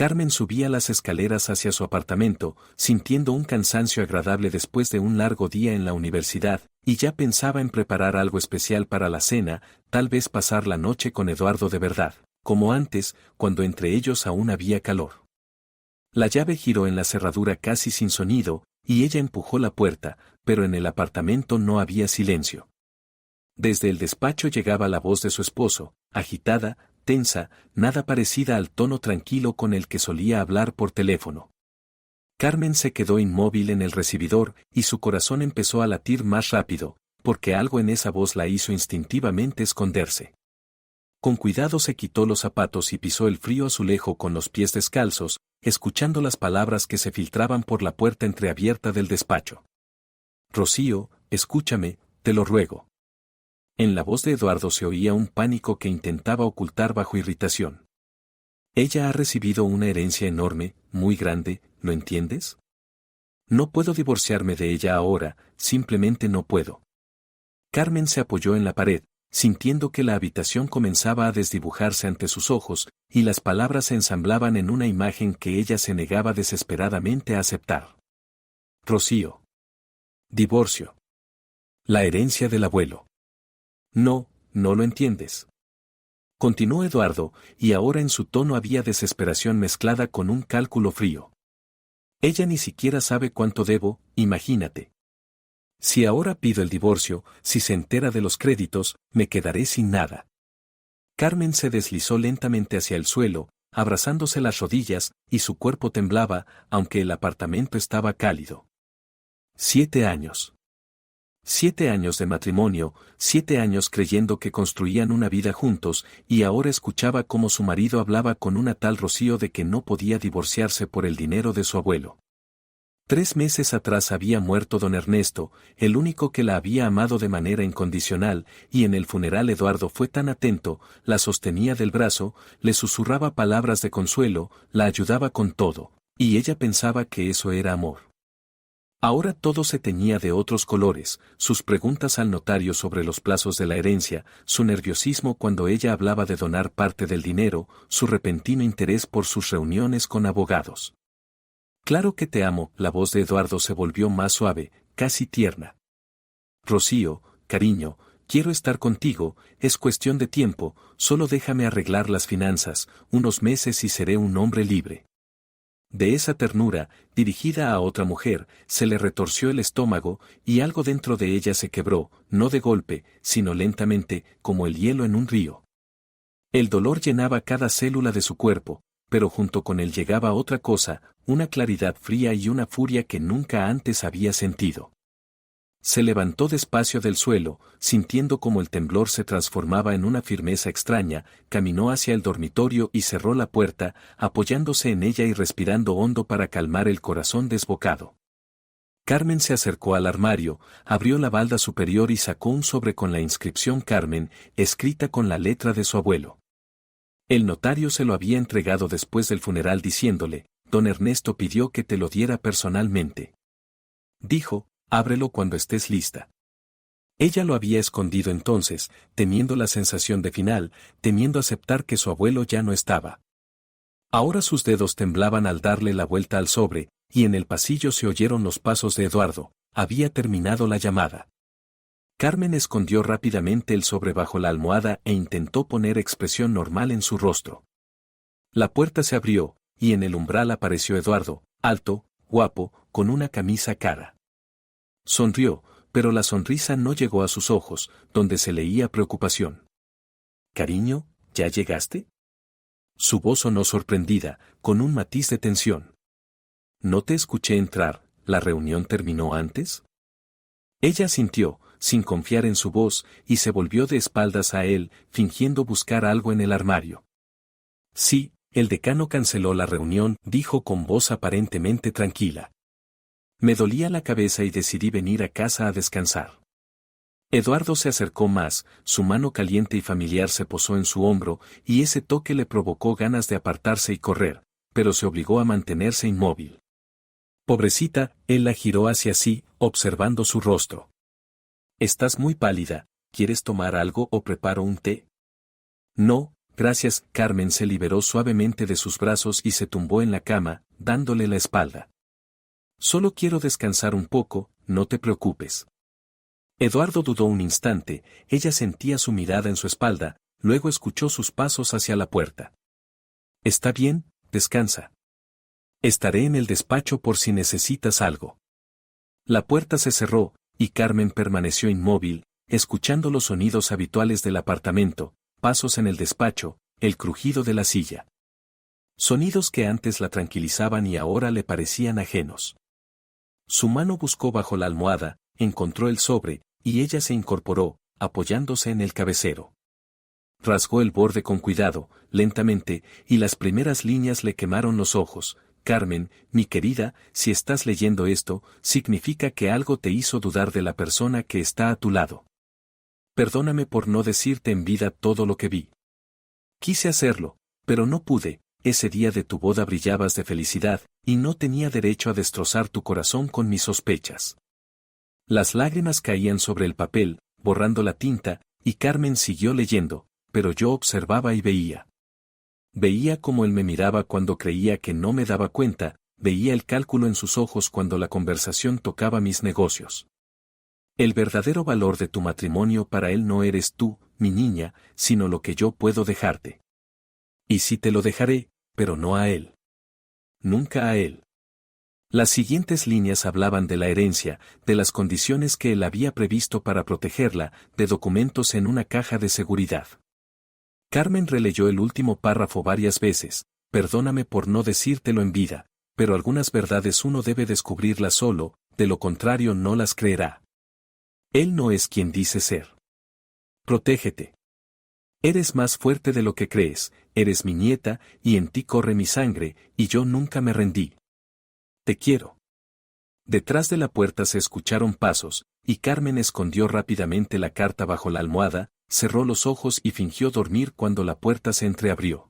Carmen subía las escaleras hacia su apartamento, sintiendo un cansancio agradable después de un largo día en la universidad, y ya pensaba en preparar algo especial para la cena, tal vez pasar la noche con Eduardo de verdad, como antes, cuando entre ellos aún había calor. La llave giró en la cerradura casi sin sonido, y ella empujó la puerta, pero en el apartamento no había silencio. Desde el despacho llegaba la voz de su esposo, agitada, tensa, nada parecida al tono tranquilo con el que solía hablar por teléfono. Carmen se quedó inmóvil en el recibidor y su corazón empezó a latir más rápido, porque algo en esa voz la hizo instintivamente esconderse. Con cuidado se quitó los zapatos y pisó el frío azulejo con los pies descalzos, escuchando las palabras que se filtraban por la puerta entreabierta del despacho. Rocío, escúchame, te lo ruego. En la voz de Eduardo se oía un pánico que intentaba ocultar bajo irritación. Ella ha recibido una herencia enorme, muy grande, ¿lo entiendes? No puedo divorciarme de ella ahora, simplemente no puedo. Carmen se apoyó en la pared, sintiendo que la habitación comenzaba a desdibujarse ante sus ojos, y las palabras se ensamblaban en una imagen que ella se negaba desesperadamente a aceptar. Rocío. Divorcio. La herencia del abuelo. No, no lo entiendes. Continuó Eduardo, y ahora en su tono había desesperación mezclada con un cálculo frío. Ella ni siquiera sabe cuánto debo, imagínate. Si ahora pido el divorcio, si se entera de los créditos, me quedaré sin nada. Carmen se deslizó lentamente hacia el suelo, abrazándose las rodillas, y su cuerpo temblaba, aunque el apartamento estaba cálido. 7 años. 7 años de matrimonio, 7 años creyendo que construían una vida juntos, y ahora escuchaba cómo su marido hablaba con una tal Rocío de que no podía divorciarse por el dinero de su abuelo. 3 meses atrás había muerto don Ernesto, el único que la había amado de manera incondicional, y en el funeral Eduardo fue tan atento, la sostenía del brazo, le susurraba palabras de consuelo, la ayudaba con todo, y ella pensaba que eso era amor. Ahora todo se teñía de otros colores, sus preguntas al notario sobre los plazos de la herencia, su nerviosismo cuando ella hablaba de donar parte del dinero, su repentino interés por sus reuniones con abogados. Claro que te amo, la voz de Eduardo se volvió más suave, casi tierna. Rocío, cariño, quiero estar contigo, es cuestión de tiempo, solo déjame arreglar las finanzas, unos meses y seré un hombre libre. De esa ternura, dirigida a otra mujer, se le retorció el estómago, y algo dentro de ella se quebró, no de golpe, sino lentamente, como el hielo en un río. El dolor llenaba cada célula de su cuerpo, pero junto con él llegaba otra cosa, una claridad fría y una furia que nunca antes había sentido. Se levantó despacio del suelo, sintiendo como el temblor se transformaba en una firmeza extraña, caminó hacia el dormitorio y cerró la puerta, apoyándose en ella y respirando hondo para calmar el corazón desbocado. Carmen se acercó al armario, abrió la balda superior y sacó un sobre con la inscripción Carmen, escrita con la letra de su abuelo. El notario se lo había entregado después del funeral diciéndole, don Ernesto pidió que te lo diera personalmente. Dijo, ábrelo cuando estés lista. Ella lo había escondido entonces, temiendo la sensación de final, temiendo aceptar que su abuelo ya no estaba. Ahora sus dedos temblaban al darle la vuelta al sobre, y en el pasillo se oyeron los pasos de Eduardo, había terminado la llamada. Carmen escondió rápidamente el sobre bajo la almohada e intentó poner expresión normal en su rostro. La puerta se abrió, y en el umbral apareció Eduardo, alto, guapo, con una camisa cara. Sonrió, pero la sonrisa no llegó a sus ojos, donde se leía preocupación. «Cariño, ¿ya llegaste?» Su voz sonó sorprendida, con un matiz de tensión. «No te escuché entrar, ¿la reunión terminó antes?» Ella asintió, sin confiar en su voz, y se volvió de espaldas a él, fingiendo buscar algo en el armario. «Sí, el decano canceló la reunión», dijo con voz aparentemente tranquila. «Me dolía la cabeza y decidí venir a casa a descansar». Eduardo se acercó más, su mano caliente y familiar se posó en su hombro, y ese toque le provocó ganas de apartarse y correr, pero se obligó a mantenerse inmóvil. Pobrecita, él la giró hacia sí, observando su rostro. «Estás muy pálida, ¿quieres tomar algo o preparo un té?» «No, gracias. Carmen se liberó suavemente de sus brazos y se tumbó en la cama, dándole la espalda. Solo quiero descansar un poco, no te preocupes. Eduardo dudó un instante, ella sentía su mirada en su espalda, luego escuchó sus pasos hacia la puerta. Está bien, descansa. Estaré en el despacho por si necesitas algo. La puerta se cerró, y Carmen permaneció inmóvil, escuchando los sonidos habituales del apartamento, pasos en el despacho, el crujido de la silla. Sonidos que antes la tranquilizaban y ahora le parecían ajenos. Su mano buscó bajo la almohada, encontró el sobre, y ella se incorporó, apoyándose en el cabecero. Rasgó el borde con cuidado, lentamente, y las primeras líneas le quemaron los ojos. Carmen, mi querida, si estás leyendo esto, significa que algo te hizo dudar de la persona que está a tu lado. Perdóname por no decirte en vida todo lo que vi. Quise hacerlo, pero no pude. Ese día de tu boda brillabas de felicidad, y no tenía derecho a destrozar tu corazón con mis sospechas. Las lágrimas caían sobre el papel, borrando la tinta, y Carmen siguió leyendo, pero yo observaba y veía. Veía cómo él me miraba cuando creía que no me daba cuenta, veía el cálculo en sus ojos cuando la conversación tocaba mis negocios. El verdadero valor de tu matrimonio para él no eres tú, mi niña, sino lo que yo puedo dejarte. Y sí te lo dejaré, pero no a él. Nunca a él. Las siguientes líneas hablaban de la herencia, de las condiciones que él había previsto para protegerla, de documentos en una caja de seguridad. Carmen releyó el último párrafo varias veces. Perdóname por no decírtelo en vida, pero algunas verdades uno debe descubrirlas solo, de lo contrario no las creerá. Él no es quien dice ser. Protégete. Eres más fuerte de lo que crees, eres mi nieta, y en ti corre mi sangre, y yo nunca me rendí. Te quiero. Detrás de la puerta se escucharon pasos, y Carmen escondió rápidamente la carta bajo la almohada, cerró los ojos y fingió dormir cuando la puerta se entreabrió.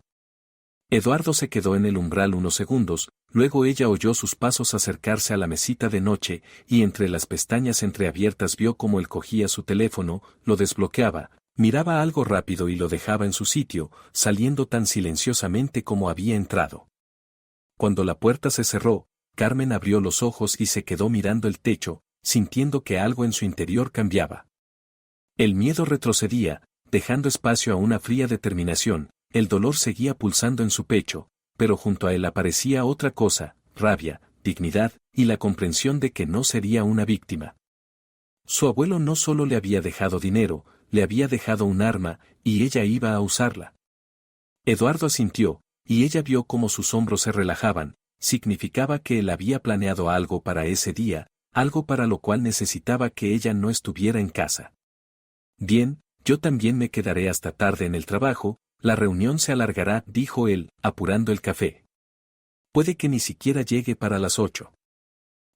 Eduardo se quedó en el umbral unos segundos, luego ella oyó sus pasos acercarse a la mesita de noche, y entre las pestañas entreabiertas vio cómo él cogía su teléfono, lo desbloqueaba, miraba algo rápido y lo dejaba en su sitio, saliendo tan silenciosamente como había entrado. Cuando la puerta se cerró, Carmen abrió los ojos y se quedó mirando el techo, sintiendo que algo en su interior cambiaba. El miedo retrocedía, dejando espacio a una fría determinación, el dolor seguía pulsando en su pecho, pero junto a él aparecía otra cosa, rabia, dignidad, y la comprensión de que no sería una víctima. Su abuelo no solo le había dejado dinero, le había dejado un arma, y ella iba a usarla. Eduardo asintió, y ella vio cómo sus hombros se relajaban, significaba que él había planeado algo para ese día, algo para lo cual necesitaba que ella no estuviera en casa. Bien, yo también me quedaré hasta tarde en el trabajo, la reunión se alargará, dijo él, apurando el café. Puede que ni siquiera llegue para las 8.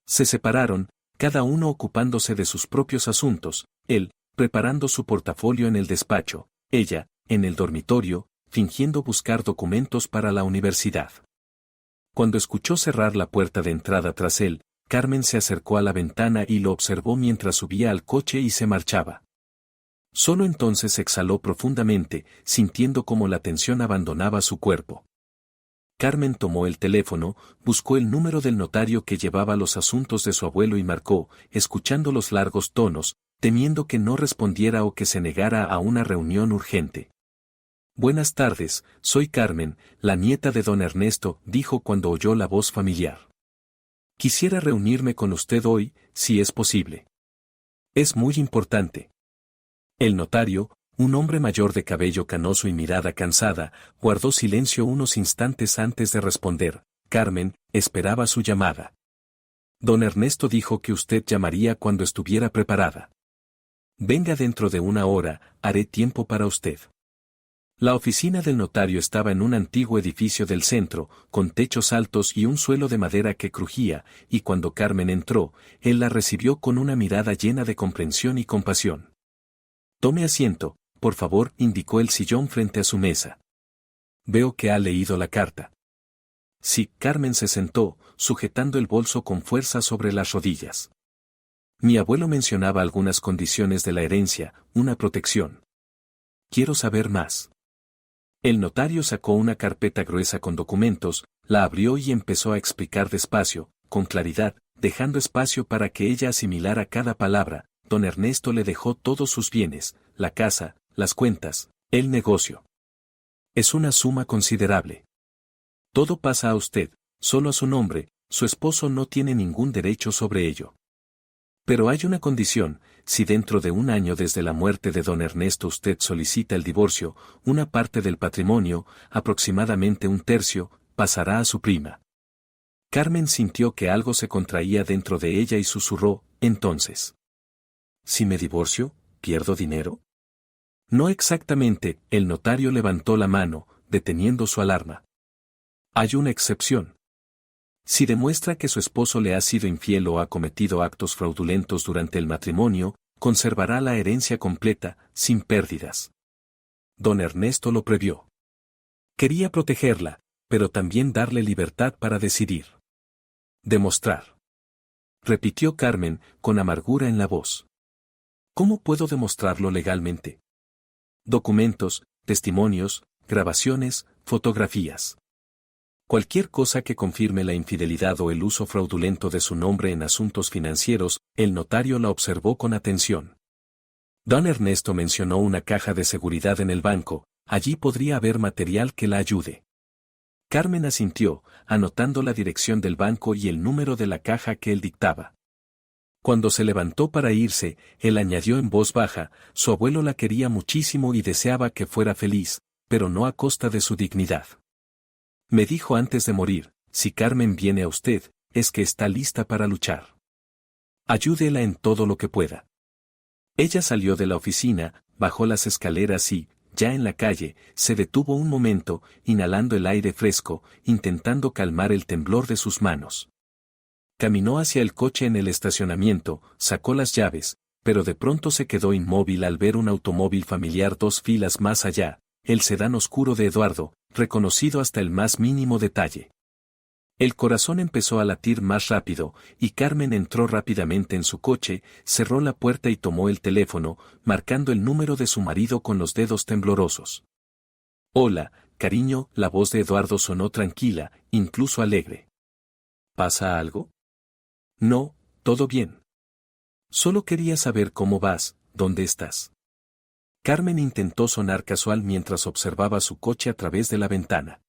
Se separaron, cada uno ocupándose de sus propios asuntos, él, preparando su portafolio en el despacho, ella, en el dormitorio, fingiendo buscar documentos para la universidad. Cuando escuchó cerrar la puerta de entrada tras él, Carmen se acercó a la ventana y lo observó mientras subía al coche y se marchaba. Solo entonces exhaló profundamente, sintiendo cómo la tensión abandonaba su cuerpo. Carmen tomó el teléfono, buscó el número del notario que llevaba los asuntos de su abuelo y marcó, escuchando los largos tonos, temiendo que no respondiera o que se negara a una reunión urgente. Buenas tardes, soy Carmen, la nieta de don Ernesto, dijo cuando oyó la voz familiar. Quisiera reunirme con usted hoy, si es posible. Es muy importante. El notario, un hombre mayor de cabello canoso y mirada cansada, guardó silencio unos instantes antes de responder. Carmen, esperaba su llamada. Don Ernesto dijo que usted llamaría cuando estuviera preparada. Venga dentro de una hora, haré tiempo para usted. La oficina del notario estaba en un antiguo edificio del centro, con techos altos y un suelo de madera que crujía, y cuando Carmen entró, él la recibió con una mirada llena de comprensión y compasión. Tome asiento, por favor, indicó el sillón frente a su mesa. Veo que ha leído la carta. Sí, Carmen se sentó, sujetando el bolso con fuerza sobre las rodillas. Mi abuelo mencionaba algunas condiciones de la herencia, una protección. Quiero saber más. El notario sacó una carpeta gruesa con documentos, la abrió y empezó a explicar despacio, con claridad, dejando espacio para que ella asimilara cada palabra. Don Ernesto le dejó todos sus bienes, la casa, las cuentas, el negocio. Es una suma considerable. Todo pasa a usted, solo a su nombre, su esposo no tiene ningún derecho sobre ello. Pero hay una condición: si dentro de un año desde la muerte de don Ernesto usted solicita el divorcio, una parte del patrimonio, aproximadamente un tercio, pasará a su prima. Carmen sintió que algo se contraía dentro de ella y susurró: entonces, ¿si me divorcio, pierdo dinero? No exactamente. El notario levantó la mano, deteniendo su alarma. Hay una excepción. Si demuestra que su esposo le ha sido infiel o ha cometido actos fraudulentos durante el matrimonio, conservará la herencia completa, sin pérdidas. Don Ernesto lo previó. Quería protegerla, pero también darle libertad para decidir. Demostrar. Repitió Carmen, con amargura en la voz. ¿Cómo puedo demostrarlo legalmente? Documentos, testimonios, grabaciones, fotografías. Cualquier cosa que confirme la infidelidad o el uso fraudulento de su nombre en asuntos financieros. El notario la observó con atención. Don Ernesto mencionó una caja de seguridad en el banco, allí podría haber material que la ayude. Carmen asintió, anotando la dirección del banco y el número de la caja que él dictaba. Cuando se levantó para irse, él añadió en voz baja: su abuelo la quería muchísimo y deseaba que fuera feliz, pero no a costa de su dignidad. Me dijo antes de morir: si Carmen viene a usted, es que está lista para luchar. Ayúdela en todo lo que pueda. Ella salió de la oficina, bajó las escaleras y, ya en la calle, se detuvo un momento, inhalando el aire fresco, intentando calmar el temblor de sus manos. Caminó hacia el coche en el estacionamiento, sacó las llaves, pero de pronto se quedó inmóvil al ver un automóvil familiar 2 filas más allá, el sedán oscuro de Eduardo, reconocido hasta el más mínimo detalle. El corazón empezó a latir más rápido, y Carmen entró rápidamente en su coche, cerró la puerta y tomó el teléfono, marcando el número de su marido con los dedos temblorosos. Hola, cariño. La voz de Eduardo sonó tranquila, incluso alegre. ¿Pasa algo? No, todo bien. Solo quería saber cómo vas, dónde estás. Carmen intentó sonar casual mientras observaba su coche a través de la ventana.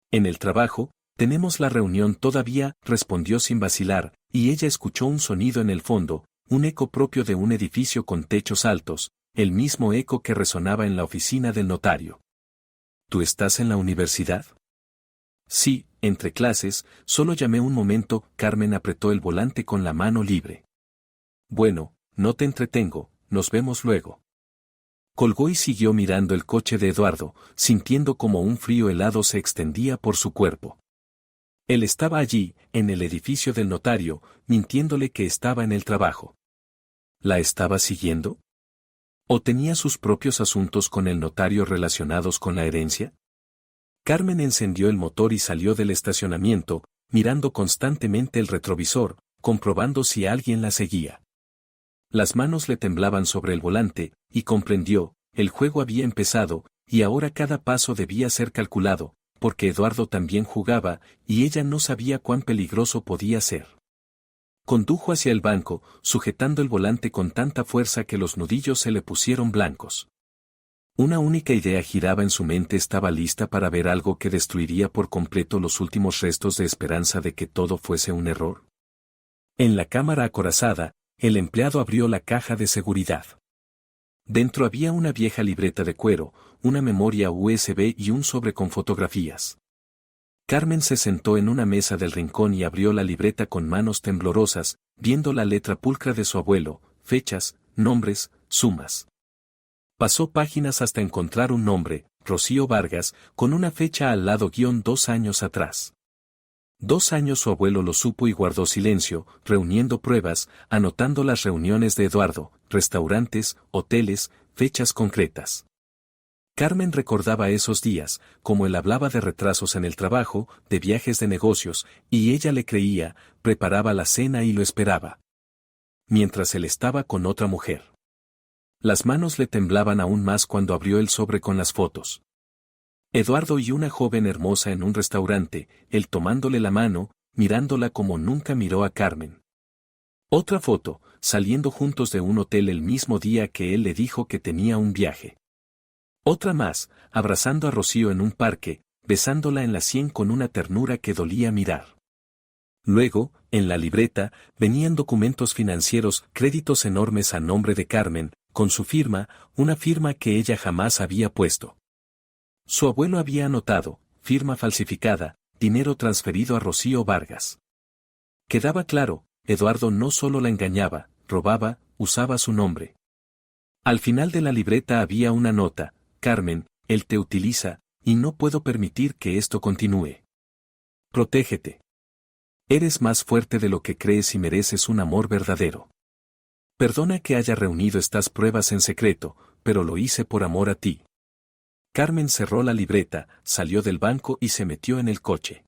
En el trabajo, tenemos la reunión todavía, respondió sin vacilar, y ella escuchó un sonido en el fondo, un eco propio de un edificio con techos altos, el mismo eco que resonaba en la oficina del notario. ¿Tú estás en la universidad? Sí, entre clases. Solo llamé un momento. Carmen apretó el volante con la mano libre. Bueno, no te entretengo, nos vemos luego. Colgó y siguió mirando el coche de Eduardo, sintiendo como un frío helado se extendía por su cuerpo. Él estaba allí, en el edificio del notario, mintiéndole que estaba en el trabajo. ¿La estaba siguiendo? ¿O tenía sus propios asuntos con el notario relacionados con la herencia? Carmen encendió el motor y salió del estacionamiento, mirando constantemente el retrovisor, comprobando si alguien la seguía. Las manos le temblaban sobre el volante, y comprendió: el juego había empezado, y ahora cada paso debía ser calculado, porque Eduardo también jugaba, y ella no sabía cuán peligroso podía ser. Condujo hacia el banco, sujetando el volante con tanta fuerza que los nudillos se le pusieron blancos. Una única idea giraba en su mente: estaba lista para ver algo que destruiría por completo los últimos restos de esperanza de que todo fuese un error. En la cámara acorazada, el empleado abrió la caja de seguridad. Dentro había una vieja libreta de cuero, una memoria USB y un sobre con fotografías. Carmen se sentó en una mesa del rincón y abrió la libreta con manos temblorosas, viendo la letra pulcra de su abuelo, fechas, nombres, sumas. Pasó páginas hasta encontrar un nombre: Rocío Vargas, con una fecha al lado: 2 años atrás. 2 años. Su abuelo lo supo y guardó silencio, reuniendo pruebas, anotando las reuniones de Eduardo, restaurantes, hoteles, fechas concretas. Carmen recordaba esos días, como él hablaba de retrasos en el trabajo, de viajes de negocios, y ella le creía. Preparaba la cena y lo esperaba. Mientras él estaba con otra mujer. Las manos le temblaban aún más cuando abrió el sobre con las fotos. Eduardo y una joven hermosa en un restaurante, él tomándole la mano, mirándola como nunca miró a Carmen. Otra foto, saliendo juntos de un hotel el mismo día que él le dijo que tenía un viaje. Otra más, abrazando a Rocío en un parque, besándola en la sien con una ternura que dolía mirar. Luego, en la libreta, venían documentos financieros, créditos enormes a nombre de Carmen, con su firma, una firma que ella jamás había puesto. Su abuelo había anotado, firma falsificada, dinero transferido a Rocío Vargas. Quedaba claro, Eduardo no solo la engañaba, robaba, usaba su nombre. Al final de la libreta había una nota: Carmen, él te utiliza, y no puedo permitir que esto continúe. Protégete. Eres más fuerte de lo que crees y mereces un amor verdadero. Perdona que haya reunido estas pruebas en secreto, pero lo hice por amor a ti. Carmen cerró la libreta, salió del banco y se metió en el coche.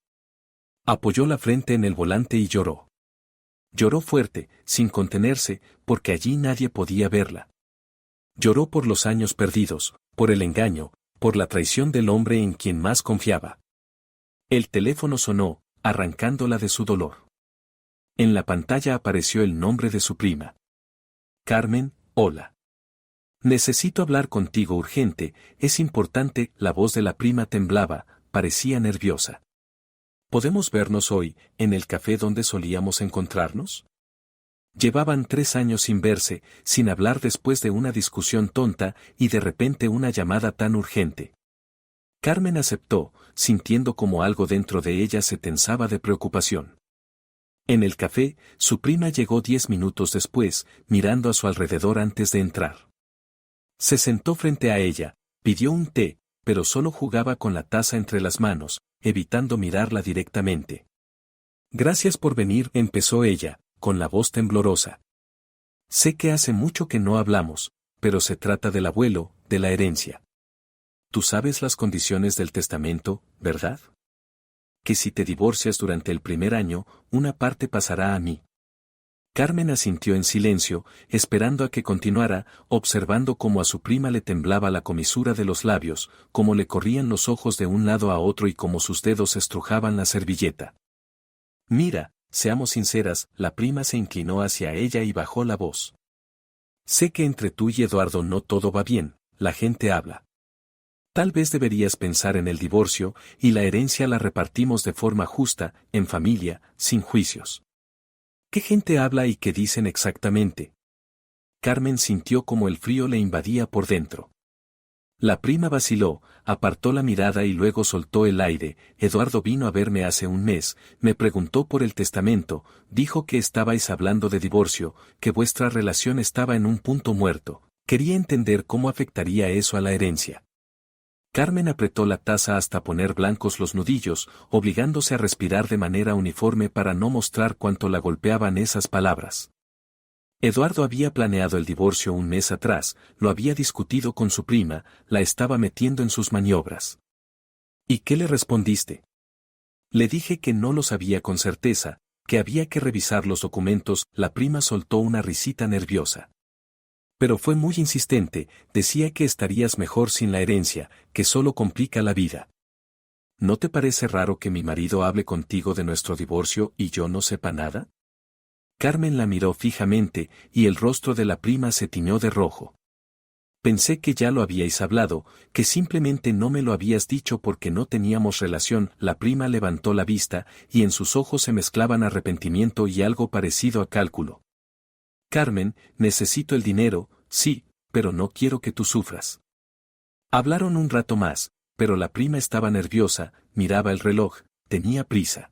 Apoyó la frente en el volante y lloró. Lloró fuerte, sin contenerse, porque allí nadie podía verla. Lloró por los años perdidos, por el engaño, por la traición del hombre en quien más confiaba. El teléfono sonó, arrancándola de su dolor. En la pantalla apareció el nombre de su prima. Carmen, hola. Necesito hablar contigo urgente, es importante. La voz de la prima temblaba, parecía nerviosa. ¿Podemos vernos hoy, en el café donde solíamos encontrarnos? Llevaban 3 años sin verse, sin hablar después de una discusión tonta y de repente una llamada tan urgente. Carmen aceptó, sintiendo como algo dentro de ella se tensaba de preocupación. En el café, su prima llegó 10 minutos después, mirando a su alrededor antes de entrar. Se sentó frente a ella, pidió un té, pero solo jugaba con la taza entre las manos, evitando mirarla directamente. Gracias por venir, empezó ella, con la voz temblorosa. Sé que hace mucho que no hablamos, pero se trata del abuelo, de la herencia. Tú sabes las condiciones del testamento, ¿verdad? Que si te divorcias durante el primer año, una parte pasará a mí. Carmen asintió en silencio, esperando a que continuara, observando cómo a su prima le temblaba la comisura de los labios, cómo le corrían los ojos de un lado a otro y cómo sus dedos estrujaban la servilleta. Mira, seamos sinceras, la prima se inclinó hacia ella y bajó la voz. Sé que entre tú y Eduardo no todo va bien, la gente habla. Tal vez deberías pensar en el divorcio, y la herencia la repartimos de forma justa, en familia, sin juicios. ¿Qué gente habla y qué dicen exactamente? Carmen sintió como el frío le invadía por dentro. La prima vaciló, apartó la mirada y luego soltó el aire. Eduardo vino a verme hace un mes, me preguntó por el testamento, dijo que estabais hablando de divorcio, que vuestra relación estaba en un punto muerto. Quería entender cómo afectaría eso a la herencia. Carmen apretó la taza hasta poner blancos los nudillos, obligándose a respirar de manera uniforme para no mostrar cuánto la golpeaban esas palabras. Eduardo había planeado el divorcio un mes atrás, lo había discutido con su prima, la estaba metiendo en sus maniobras. ¿Y qué le respondiste? Le dije que no lo sabía con certeza, que había que revisar los documentos. La prima soltó una risita nerviosa. Pero fue muy insistente, decía que estarías mejor sin la herencia, que solo complica la vida. ¿No te parece raro que mi marido hable contigo de nuestro divorcio y yo no sepa nada? Carmen la miró fijamente, y el rostro de la prima se tiñó de rojo. Pensé que ya lo habíais hablado, que simplemente no me lo habías dicho porque no teníamos relación. La prima levantó la vista, y en sus ojos se mezclaban arrepentimiento y algo parecido a cálculo. Carmen, necesito el dinero, sí, pero no quiero que tú sufras. Hablaron un rato más, pero la prima estaba nerviosa, miraba el reloj, tenía prisa.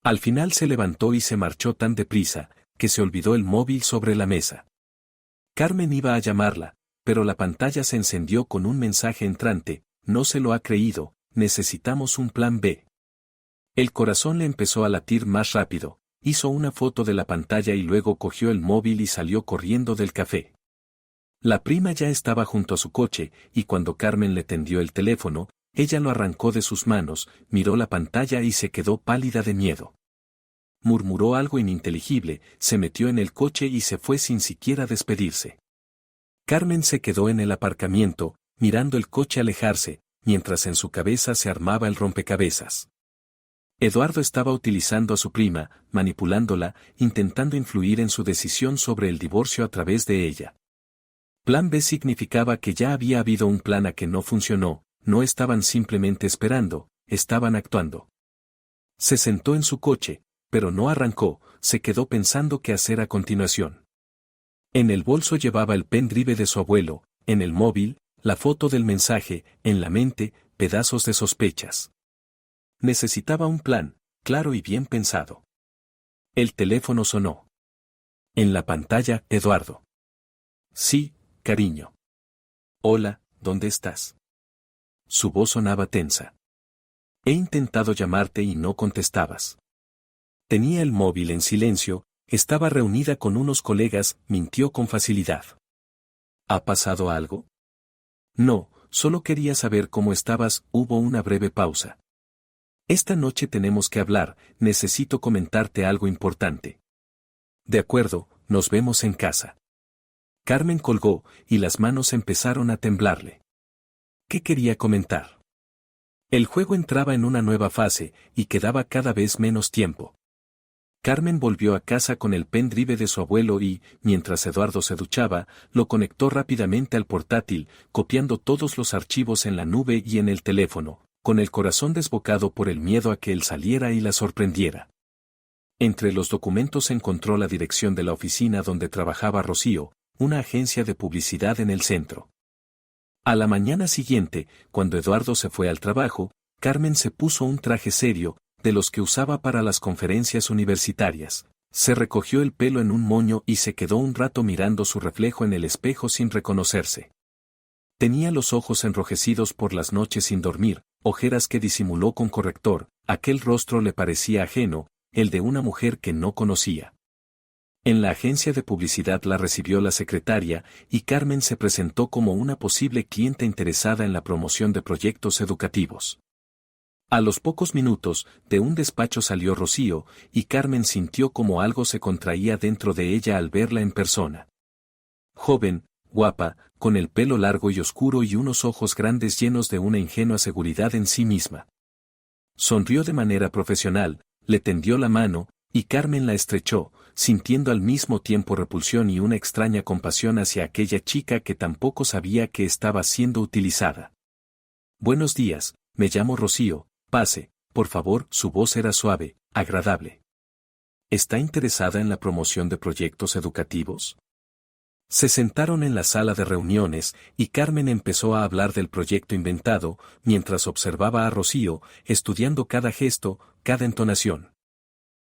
Al final se levantó y se marchó tan deprisa, que se olvidó el móvil sobre la mesa. Carmen iba a llamarla, pero la pantalla se encendió con un mensaje entrante: no se lo ha creído, necesitamos un plan B. El corazón le empezó a latir más rápido. Hizo una foto de la pantalla y luego cogió el móvil y salió corriendo del café. La prima ya estaba junto a su coche, y cuando Carmen le tendió el teléfono, ella lo arrancó de sus manos, miró la pantalla y se quedó pálida de miedo. Murmuró algo ininteligible, se metió en el coche y se fue sin siquiera despedirse. Carmen se quedó en el aparcamiento, mirando el coche alejarse, mientras en su cabeza se armaba el rompecabezas. Eduardo estaba utilizando a su prima, manipulándola, intentando influir en su decisión sobre el divorcio a través de ella. Plan B significaba que ya había habido un plan A que no funcionó, no estaban simplemente esperando, estaban actuando. Se sentó en su coche, pero no arrancó, se quedó pensando qué hacer a continuación. En el bolso llevaba el pendrive de su abuelo, en el móvil, la foto del mensaje, en la mente, pedazos de sospechas. Necesitaba un plan, claro y bien pensado. El teléfono sonó. En la pantalla, Eduardo. Sí, cariño. Hola, ¿dónde estás? Su voz sonaba tensa. He intentado llamarte y no contestabas. Tenía el móvil en silencio, estaba reunida con unos colegas, mintió con facilidad. ¿Ha pasado algo? No, solo quería saber cómo estabas, hubo una breve pausa. Esta noche tenemos que hablar, necesito comentarte algo importante. De acuerdo, nos vemos en casa. Carmen colgó, y las manos empezaron a temblarle. ¿Qué quería comentar? El juego entraba en una nueva fase, y quedaba cada vez menos tiempo. Carmen volvió a casa con el pendrive de su abuelo y, mientras Eduardo se duchaba, lo conectó rápidamente al portátil, copiando todos los archivos en la nube y en el teléfono, con el corazón desbocado por el miedo a que él saliera y la sorprendiera. Entre los documentos encontró la dirección de la oficina donde trabajaba Rocío, una agencia de publicidad en el centro. A la mañana siguiente, cuando Eduardo se fue al trabajo, Carmen se puso un traje serio, de los que usaba para las conferencias universitarias. Se recogió el pelo en un moño y se quedó un rato mirando su reflejo en el espejo sin reconocerse. Tenía los ojos enrojecidos por las noches sin dormir, ojeras que disimuló con corrector, aquel rostro le parecía ajeno, el de una mujer que no conocía. En la agencia de publicidad la recibió la secretaria, y Carmen se presentó como una posible cliente interesada en la promoción de proyectos educativos. A los pocos minutos, de un despacho salió Rocío, y Carmen sintió como algo se contraía dentro de ella al verla en persona. Joven, guapa, con el pelo largo y oscuro y unos ojos grandes llenos de una ingenua seguridad en sí misma. Sonrió de manera profesional, le tendió la mano, y Carmen la estrechó, sintiendo al mismo tiempo repulsión y una extraña compasión hacia aquella chica que tampoco sabía que estaba siendo utilizada. Buenos días, me llamo Rocío, pase, por favor, su voz era suave, agradable. ¿Está interesada en la promoción de proyectos educativos? Se sentaron en la sala de reuniones, y Carmen empezó a hablar del proyecto inventado, mientras observaba a Rocío, estudiando cada gesto, cada entonación.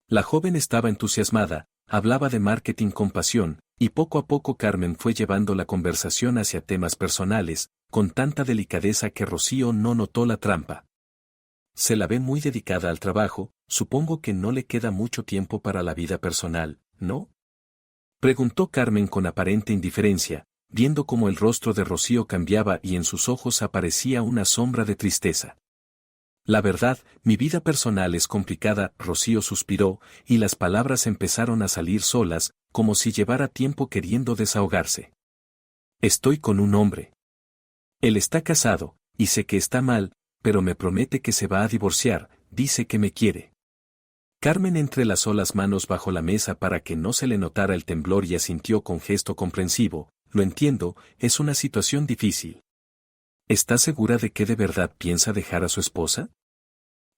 La joven estaba entusiasmada, hablaba de marketing con pasión, y poco a poco Carmen fue llevando la conversación hacia temas personales, con tanta delicadeza que Rocío no notó la trampa. Se la ve muy dedicada al trabajo, supongo que no le queda mucho tiempo para la vida personal, ¿no? Preguntó Carmen con aparente indiferencia, viendo cómo el rostro de Rocío cambiaba y en sus ojos aparecía una sombra de tristeza. La verdad, mi vida personal es complicada, Rocío suspiró, y las palabras empezaron a salir solas, como si llevara tiempo queriendo desahogarse. Estoy con un hombre. Él está casado, y sé que está mal, pero me promete que se va a divorciar, dice que me quiere. Carmen entrelazó las manos bajo la mesa para que no se le notara el temblor y asintió con gesto comprensivo, lo entiendo, es una situación difícil. ¿Está segura de que de verdad piensa dejar a su esposa?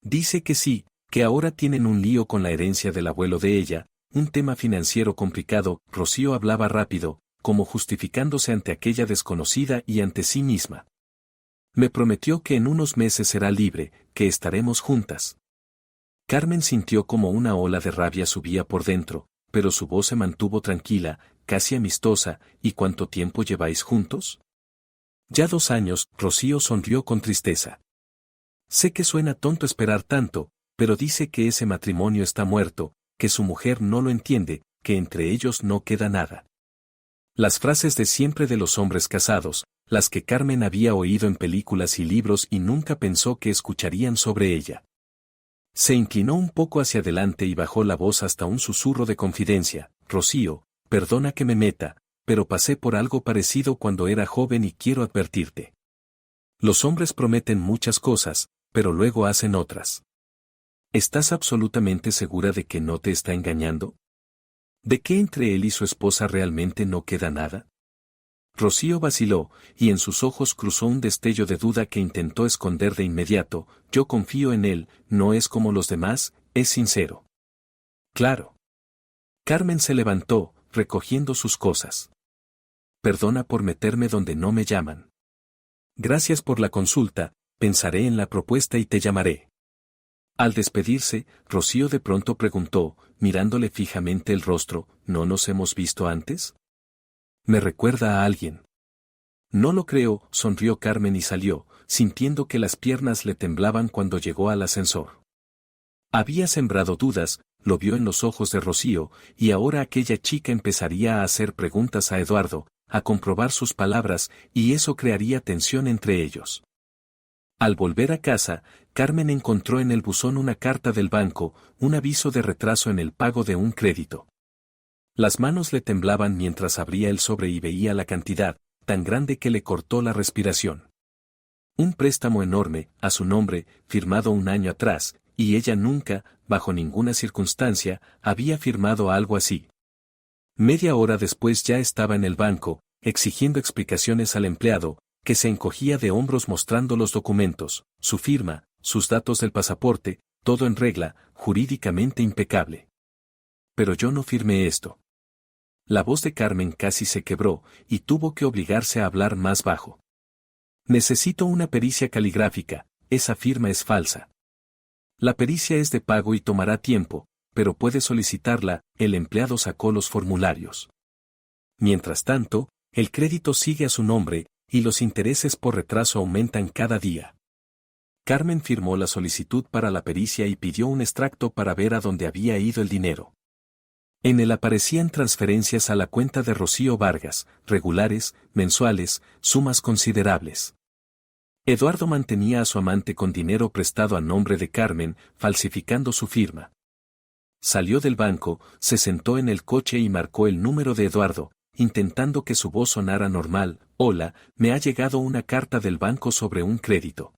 Dice que sí, que ahora tienen un lío con la herencia del abuelo de ella, un tema financiero complicado. Rocío hablaba rápido, como justificándose ante aquella desconocida y ante sí misma. Me prometió que en unos meses será libre, que estaremos juntas. Carmen sintió como una ola de rabia subía por dentro, pero su voz se mantuvo tranquila, casi amistosa. ¿Y cuánto tiempo lleváis juntos? Ya 2 años, Rocío sonrió con tristeza. Sé que suena tonto esperar tanto, pero dice que ese matrimonio está muerto, que su mujer no lo entiende, que entre ellos no queda nada. Las frases de siempre de los hombres casados, las que Carmen había oído en películas y libros y nunca pensó que escucharían sobre ella. Se inclinó un poco hacia adelante y bajó la voz hasta un susurro de confidencia. Rocío, perdona que me meta, pero pasé por algo parecido cuando era joven y quiero advertirte. Los hombres prometen muchas cosas, pero luego hacen otras. ¿Estás absolutamente segura de que no te está engañando? ¿De que entre él y su esposa realmente no queda nada? Rocío vaciló, y en sus ojos cruzó un destello de duda que intentó esconder de inmediato. Yo confío en él, no es como los demás, es sincero. Claro. Carmen se levantó, recogiendo sus cosas. Perdona por meterme donde no me llaman. Gracias por la consulta, pensaré en la propuesta y te llamaré. Al despedirse, Rocío de pronto preguntó, mirándole fijamente el rostro, ¿no nos hemos visto antes? Me recuerda a alguien. No lo creo, sonrió Carmen y salió, sintiendo que las piernas le temblaban cuando llegó al ascensor. Había sembrado dudas, lo vio en los ojos de Rocío, y ahora aquella chica empezaría a hacer preguntas a Eduardo, a comprobar sus palabras, y eso crearía tensión entre ellos. Al volver a casa, Carmen encontró en el buzón una carta del banco, un aviso de retraso en el pago de un crédito. Las manos le temblaban mientras abría el sobre y veía la cantidad, tan grande que le cortó la respiración. Un préstamo enorme, a su nombre, firmado un año atrás, y ella nunca, bajo ninguna circunstancia, había firmado algo así. Media hora después ya estaba en el banco, exigiendo explicaciones al empleado, que se encogía de hombros mostrando los documentos, su firma, sus datos del pasaporte, todo en regla, jurídicamente impecable. Pero yo no firmé esto. La voz de Carmen casi se quebró, y tuvo que obligarse a hablar más bajo. Necesito una pericia caligráfica, esa firma es falsa. La pericia es de pago y tomará tiempo, pero puede solicitarla. El empleado sacó los formularios. Mientras tanto, el crédito sigue a su nombre, y los intereses por retraso aumentan cada día. Carmen firmó la solicitud para la pericia y pidió un extracto para ver a dónde había ido el dinero. En él aparecían transferencias a la cuenta de Rocío Vargas, regulares, mensuales, sumas considerables. Eduardo mantenía a su amante con dinero prestado a nombre de Carmen, falsificando su firma. Salió del banco, se sentó en el coche y marcó el número de Eduardo, intentando que su voz sonara normal. Hola, me ha llegado una carta del banco sobre un crédito.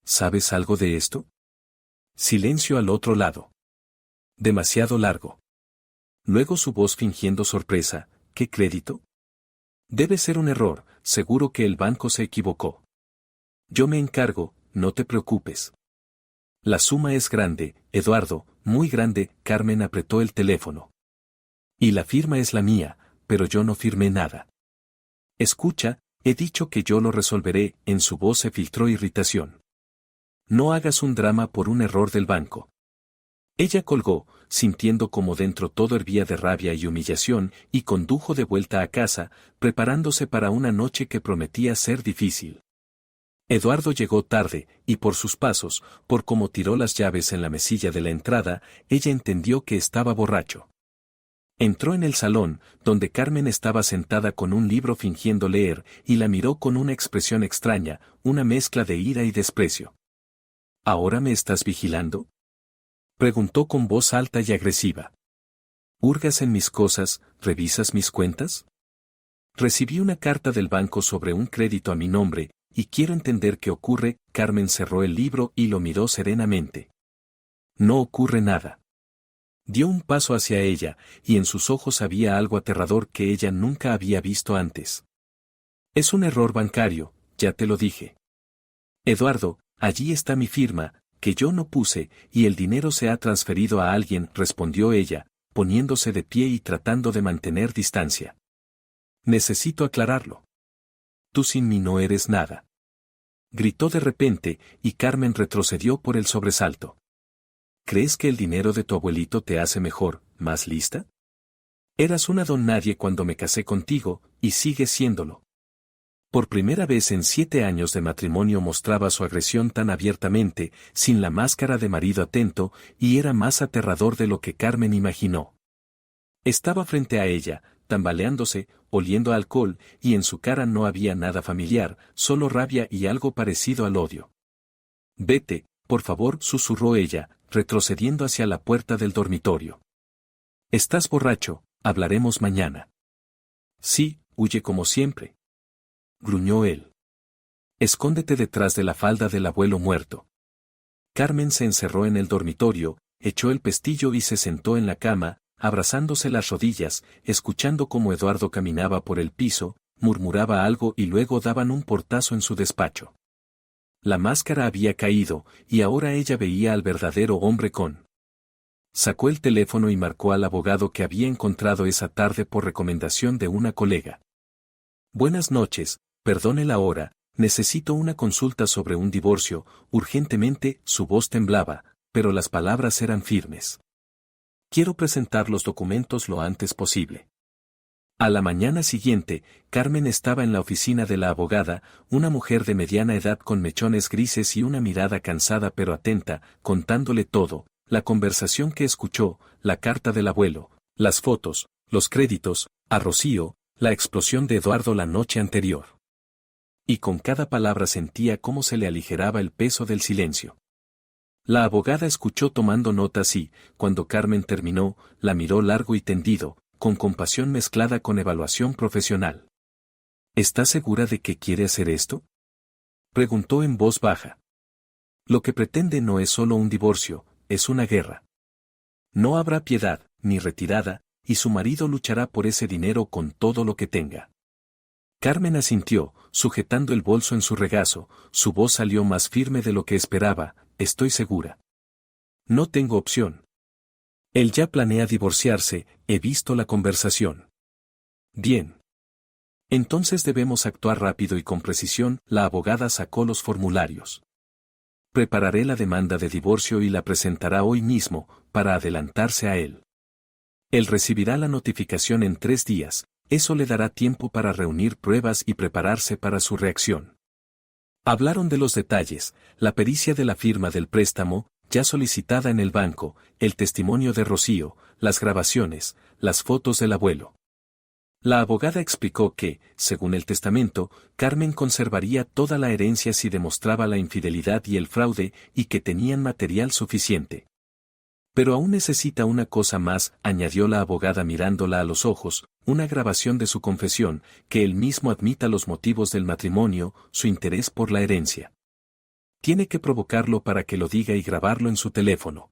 ¿Sabes algo de esto? Silencio al otro lado. Demasiado largo. Luego su voz fingiendo sorpresa, ¿qué crédito? Debe ser un error, seguro que el banco se equivocó. Yo me encargo, no te preocupes. La suma es grande, Eduardo, muy grande. Carmen apretó el teléfono. Y la firma es la mía, pero yo no firmé nada. Escucha, he dicho que yo lo resolveré. En su voz se filtró irritación. No hagas un drama por un error del banco. Ella colgó, sintiendo como dentro todo hervía de rabia y humillación, y condujo de vuelta a casa, preparándose para una noche que prometía ser difícil. Eduardo llegó tarde, y por sus pasos, por cómo tiró las llaves en la mesilla de la entrada, ella entendió que estaba borracho. Entró en el salón, donde Carmen estaba sentada con un libro fingiendo leer, y la miró con una expresión extraña, una mezcla de ira y desprecio. ¿Ahora me estás vigilando?, preguntó con voz alta y agresiva. ¿Hurgas en mis cosas, revisas mis cuentas? Recibí una carta del banco sobre un crédito a mi nombre, y quiero entender qué ocurre. Carmen cerró el libro y lo miró serenamente. No ocurre nada. Dio un paso hacia ella, y en sus ojos había algo aterrador que ella nunca había visto antes. Es un error bancario, ya te lo dije. Eduardo, allí está mi firma, que yo no puse, y el dinero se ha transferido a alguien, respondió ella, poniéndose de pie y tratando de mantener distancia. Necesito aclararlo. Tú sin mí no eres nada. Gritó de repente, y Carmen retrocedió por el sobresalto. ¿Crees que el dinero de tu abuelito te hace mejor, más lista? Eras una don nadie cuando me casé contigo, y sigues siéndolo. Por primera vez en 7 años de matrimonio mostraba su agresión tan abiertamente, sin la máscara de marido atento, y era más aterrador de lo que Carmen imaginó. Estaba frente a ella, tambaleándose, oliendo a alcohol, y en su cara no había nada familiar, solo rabia y algo parecido al odio. Vete, por favor, susurró ella, retrocediendo hacia la puerta del dormitorio. Estás borracho, hablaremos mañana. Sí, huye como siempre. Gruñó él. Escóndete detrás de la falda del abuelo muerto. Carmen se encerró en el dormitorio, echó el pestillo y se sentó en la cama, abrazándose las rodillas, escuchando cómo Eduardo caminaba por el piso, murmuraba algo y luego daban un portazo en su despacho. La máscara había caído, y ahora ella veía al verdadero hombre con. Sacó el teléfono y marcó al abogado que había encontrado esa tarde por recomendación de una colega. Buenas noches, perdone la hora, necesito una consulta sobre un divorcio, urgentemente. Su voz temblaba, pero las palabras eran firmes. Quiero presentar los documentos lo antes posible. A la mañana siguiente, Carmen estaba en la oficina de la abogada, una mujer de mediana edad con mechones grises y una mirada cansada pero atenta, contándole todo, la conversación que escuchó, la carta del abuelo, las fotos, los créditos, a Rocío, la explosión de Eduardo la noche anterior. Y con cada palabra sentía cómo se le aligeraba el peso del silencio. La abogada escuchó tomando notas y, cuando Carmen terminó, la miró largo y tendido, con compasión mezclada con evaluación profesional. ¿Está segura de que quiere hacer esto?, preguntó en voz baja. Lo que pretende no es solo un divorcio, es una guerra. No habrá piedad, ni retirada, y su marido luchará por ese dinero con todo lo que tenga. Carmen asintió, sujetando el bolso en su regazo, su voz salió más firme de lo que esperaba. Estoy segura. No tengo opción. Él ya planea divorciarse, he visto la conversación. Bien. Entonces debemos actuar rápido y con precisión. La abogada sacó los formularios. Prepararé la demanda de divorcio y la presentará hoy mismo, para adelantarse a él. Él recibirá la notificación en 3 días, eso le dará tiempo para reunir pruebas y prepararse para su reacción. Hablaron de los detalles, la pericia de la firma del préstamo, ya solicitada en el banco, el testimonio de Rocío, las grabaciones, las fotos del abuelo. La abogada explicó que, según el testamento, Carmen conservaría toda la herencia si demostraba la infidelidad y el fraude y que tenían material suficiente. Pero aún necesita una cosa más, añadió la abogada mirándola a los ojos, una grabación de su confesión, que él mismo admita los motivos del matrimonio, su interés por la herencia. Tiene que provocarlo para que lo diga y grabarlo en su teléfono.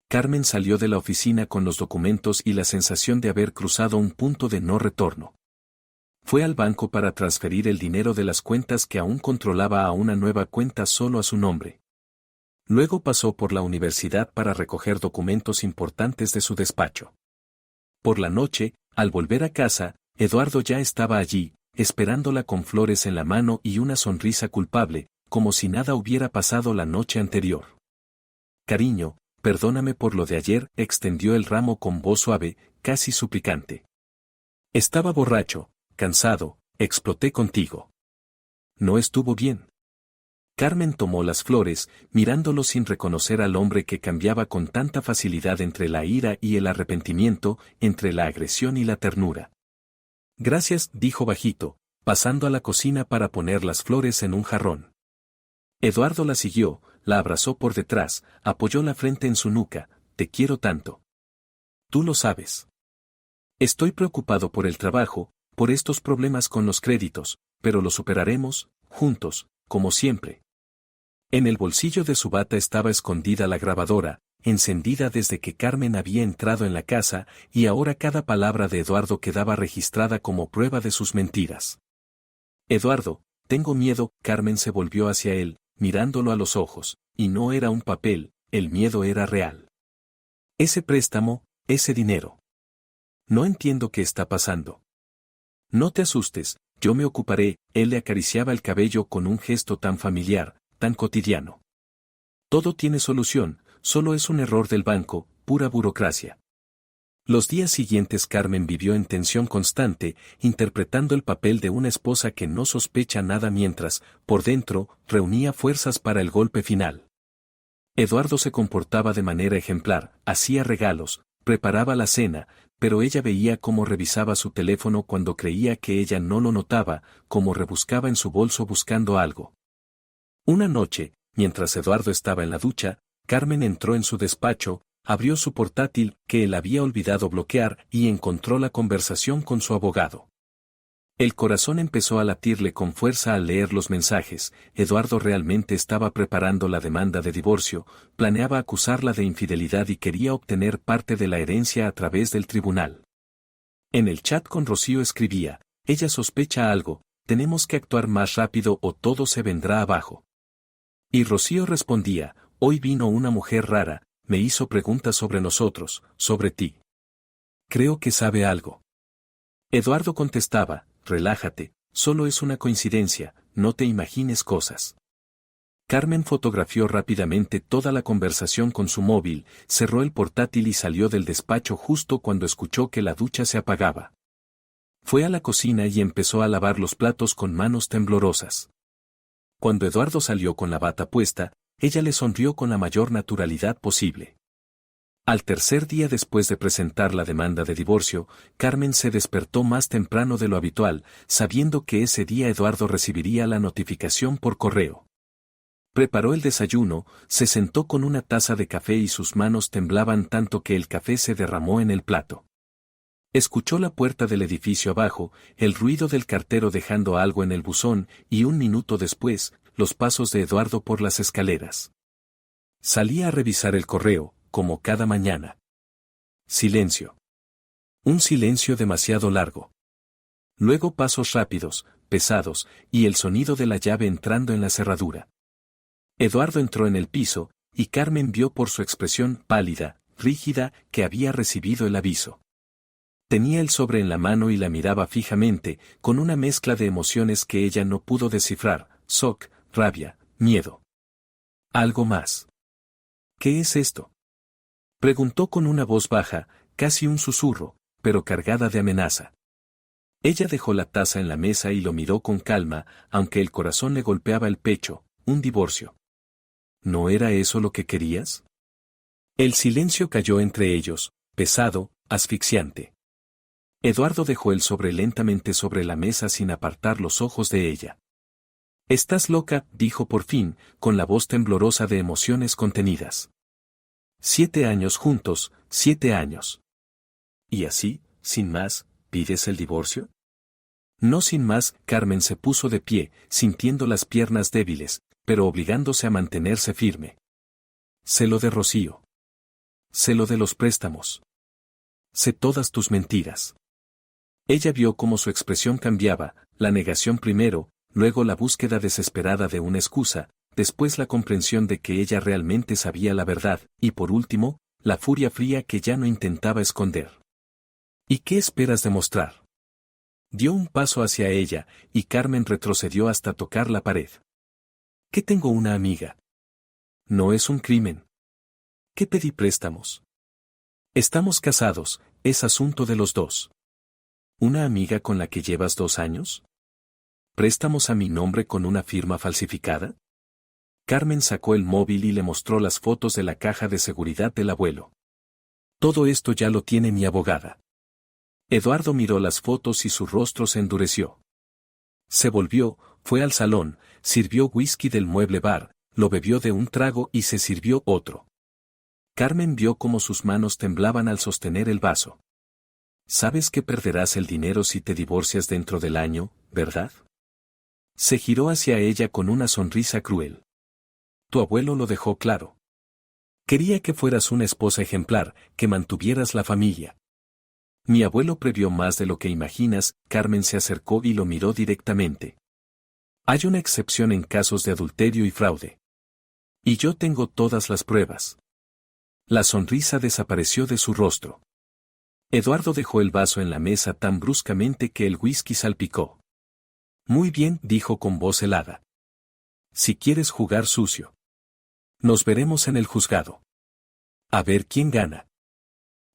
Carmen salió de la oficina con los documentos y la sensación de haber cruzado un punto de no retorno. Fue al banco para transferir el dinero de las cuentas que aún controlaba a una nueva cuenta solo a su nombre. Luego pasó por la universidad para recoger documentos importantes de su despacho. Por la noche, al volver a casa, Eduardo ya estaba allí, esperándola con flores en la mano y una sonrisa culpable, como si nada hubiera pasado la noche anterior. Cariño, perdóname por lo de ayer, extendió el ramo con voz suave, casi suplicante. Estaba borracho, cansado, exploté contigo. No estuvo bien. Carmen tomó las flores, mirándolo sin reconocer al hombre que cambiaba con tanta facilidad entre la ira y el arrepentimiento, entre la agresión y la ternura. Gracias, dijo bajito, pasando a la cocina para poner las flores en un jarrón. Eduardo la siguió, la abrazó por detrás, apoyó la frente en su nuca. Te quiero tanto. Tú lo sabes. Estoy preocupado por el trabajo, por estos problemas con los créditos, pero lo superaremos, juntos, como siempre. En el bolsillo de su bata estaba escondida la grabadora, encendida desde que Carmen había entrado en la casa, y ahora cada palabra de Eduardo quedaba registrada como prueba de sus mentiras. Eduardo, tengo miedo. Carmen se volvió hacia él, mirándolo a los ojos, y no era un papel, el miedo era real. Ese préstamo, ese dinero. No entiendo qué está pasando. No te asustes, yo me ocuparé. Él le acariciaba el cabello con un gesto tan familiar, tan cotidiano. Todo tiene solución, solo es un error del banco, pura burocracia. Los días siguientes Carmen vivió en tensión constante, interpretando el papel de una esposa que no sospecha nada mientras, por dentro, reunía fuerzas para el golpe final. Eduardo se comportaba de manera ejemplar, hacía regalos, preparaba la cena, pero ella veía cómo revisaba su teléfono cuando creía que ella no lo notaba, cómo rebuscaba en su bolso buscando algo. Una noche, mientras Eduardo estaba en la ducha, Carmen entró en su despacho, abrió su portátil, que él había olvidado bloquear, y encontró la conversación con su abogado. El corazón empezó a latirle con fuerza al leer los mensajes. Eduardo realmente estaba preparando la demanda de divorcio, planeaba acusarla de infidelidad y quería obtener parte de la herencia a través del tribunal. En el chat con Rocío escribía: ella sospecha algo, tenemos que actuar más rápido o todo se vendrá abajo. Y Rocío respondía: hoy vino una mujer rara, me hizo preguntas sobre nosotros, sobre ti. Creo que sabe algo. Eduardo contestaba: relájate, solo es una coincidencia, no te imagines cosas. Carmen fotografió rápidamente toda la conversación con su móvil, cerró el portátil y salió del despacho justo cuando escuchó que la ducha se apagaba. Fue a la cocina y empezó a lavar los platos con manos temblorosas. Cuando Eduardo salió con la bata puesta, ella le sonrió con la mayor naturalidad posible. Al tercer día después de presentar la demanda de divorcio, Carmen se despertó más temprano de lo habitual, sabiendo que ese día Eduardo recibiría la notificación por correo. Preparó el desayuno, se sentó con una taza de café y sus manos temblaban tanto que el café se derramó en el plato. Escuchó la puerta del edificio abajo, el ruido del cartero dejando algo en el buzón, y un minuto después, los pasos de Eduardo por las escaleras. Salía a revisar el correo, como cada mañana. Silencio. Un silencio demasiado largo. Luego pasos rápidos, pesados, y el sonido de la llave entrando en la cerradura. Eduardo entró en el piso, y Carmen vio por su expresión pálida, rígida, que había recibido el aviso. Tenía el sobre en la mano y la miraba fijamente, con una mezcla de emociones que ella no pudo descifrar: shock, rabia, miedo. Algo más. ¿Qué es esto?, preguntó con una voz baja, casi un susurro, pero cargada de amenaza. Ella dejó la taza en la mesa y lo miró con calma, aunque el corazón le golpeaba el pecho. Un divorcio. ¿No era eso lo que querías? El silencio cayó entre ellos, pesado, asfixiante. Eduardo dejó el sobre lentamente sobre la mesa sin apartar los ojos de ella. «Estás loca», dijo por fin, con la voz temblorosa de emociones contenidas. 7 años juntos, 7 años. ¿Y así, sin más, pides el divorcio? No sin más. Carmen se puso de pie, sintiendo las piernas débiles, pero obligándose a mantenerse firme. Sé lo de Rocío. Sé lo de los préstamos. Sé todas tus mentiras. Ella vio cómo su expresión cambiaba, la negación primero, luego la búsqueda desesperada de una excusa, después la comprensión de que ella realmente sabía la verdad, y por último, la furia fría que ya no intentaba esconder. ¿Y qué esperas demostrar? Dio un paso hacia ella, y Carmen retrocedió hasta tocar la pared. ¿Qué tengo una amiga? No es un crimen. ¿Qué pedí préstamos? Estamos casados, es asunto de los dos. ¿Una amiga con la que llevas 2 años? ¿Préstamos a mi nombre con una firma falsificada? Carmen sacó el móvil y le mostró las fotos de la caja de seguridad del abuelo. Todo esto ya lo tiene mi abogada. Eduardo miró las fotos y su rostro se endureció. Se volvió, fue al salón, sirvió whisky del mueble bar, lo bebió de un trago y se sirvió otro. Carmen vio cómo sus manos temblaban al sostener el vaso. Sabes que perderás el dinero si te divorcias dentro del año, ¿verdad? Se giró hacia ella con una sonrisa cruel. Tu abuelo lo dejó claro. Quería que fueras una esposa ejemplar, que mantuvieras la familia. Mi abuelo previó más de lo que imaginas. Carmen se acercó y lo miró directamente. Hay una excepción en casos de adulterio y fraude. Y yo tengo todas las pruebas. La sonrisa desapareció de su rostro. Eduardo dejó el vaso en la mesa tan bruscamente que el whisky salpicó. Muy bien, dijo con voz helada. Si quieres jugar sucio. Nos veremos en el juzgado. A ver quién gana.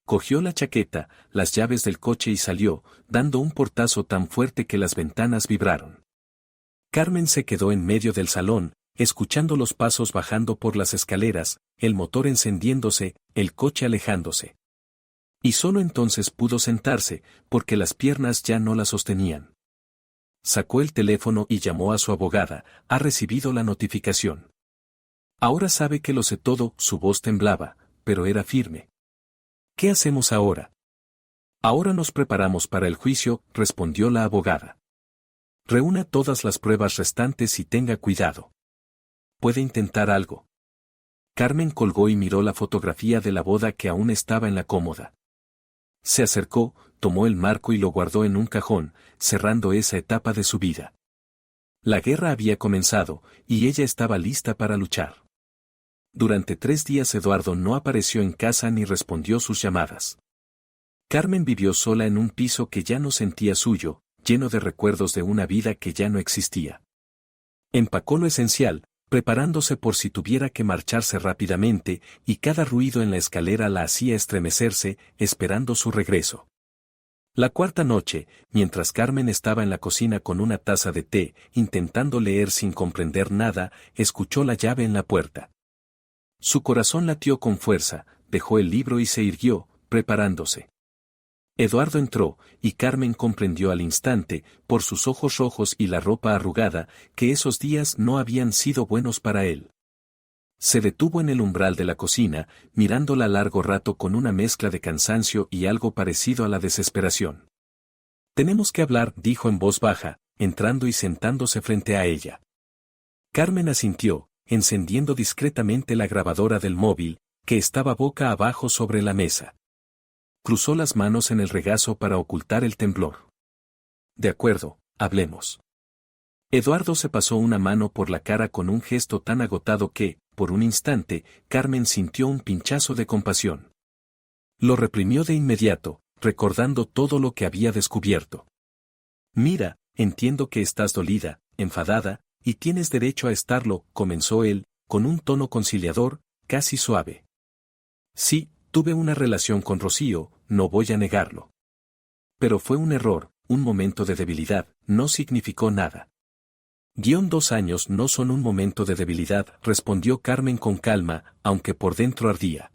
Cogió la chaqueta, las llaves del coche y salió, dando un portazo tan fuerte que las ventanas vibraron. Carmen se quedó en medio del salón, escuchando los pasos bajando por las escaleras, el motor encendiéndose, el coche alejándose. Y solo entonces pudo sentarse, porque las piernas ya no la sostenían. Sacó el teléfono y llamó a su abogada. Ha recibido la notificación. Ahora sabe que lo sé todo. Su voz temblaba, pero era firme. ¿Qué hacemos ahora? Ahora nos preparamos para el juicio, respondió la abogada. Reúna todas las pruebas restantes y tenga cuidado. Puede intentar algo. Carmen colgó y miró la fotografía de la boda que aún estaba en la cómoda. Se acercó, tomó el marco y lo guardó en un cajón, cerrando esa etapa de su vida. La guerra había comenzado, y ella estaba lista para luchar. Durante 3 días Eduardo no apareció en casa ni respondió sus llamadas. Carmen vivió sola en un piso que ya no sentía suyo, lleno de recuerdos de una vida que ya no existía. Empacó lo esencial, preparándose por si tuviera que marcharse rápidamente, y cada ruido en la escalera la hacía estremecerse, esperando su regreso. La cuarta noche, mientras Carmen estaba en la cocina con una taza de té, intentando leer sin comprender nada, escuchó la llave en la puerta. Su corazón latió con fuerza, dejó el libro y se irguió, preparándose. Eduardo entró, y Carmen comprendió al instante, por sus ojos rojos y la ropa arrugada, que esos días no habían sido buenos para él. Se detuvo en el umbral de la cocina, mirándola largo rato con una mezcla de cansancio y algo parecido a la desesperación. «Tenemos que hablar», dijo en voz baja, entrando y sentándose frente a ella. Carmen asintió, encendiendo discretamente la grabadora del móvil, que estaba boca abajo sobre la mesa. Cruzó las manos en el regazo para ocultar el temblor. «De acuerdo, hablemos». Eduardo se pasó una mano por la cara con un gesto tan agotado que, por un instante, Carmen sintió un pinchazo de compasión. Lo reprimió de inmediato, recordando todo lo que había descubierto. «Mira, entiendo que estás dolida, enfadada, y tienes derecho a estarlo», comenzó él, con un tono conciliador, casi suave. «Sí, tuve una relación con Rocío, no voy a negarlo. Pero fue un error, un momento de debilidad, no significó nada». «2 años no son un momento de debilidad», respondió Carmen con calma, aunque por dentro ardía.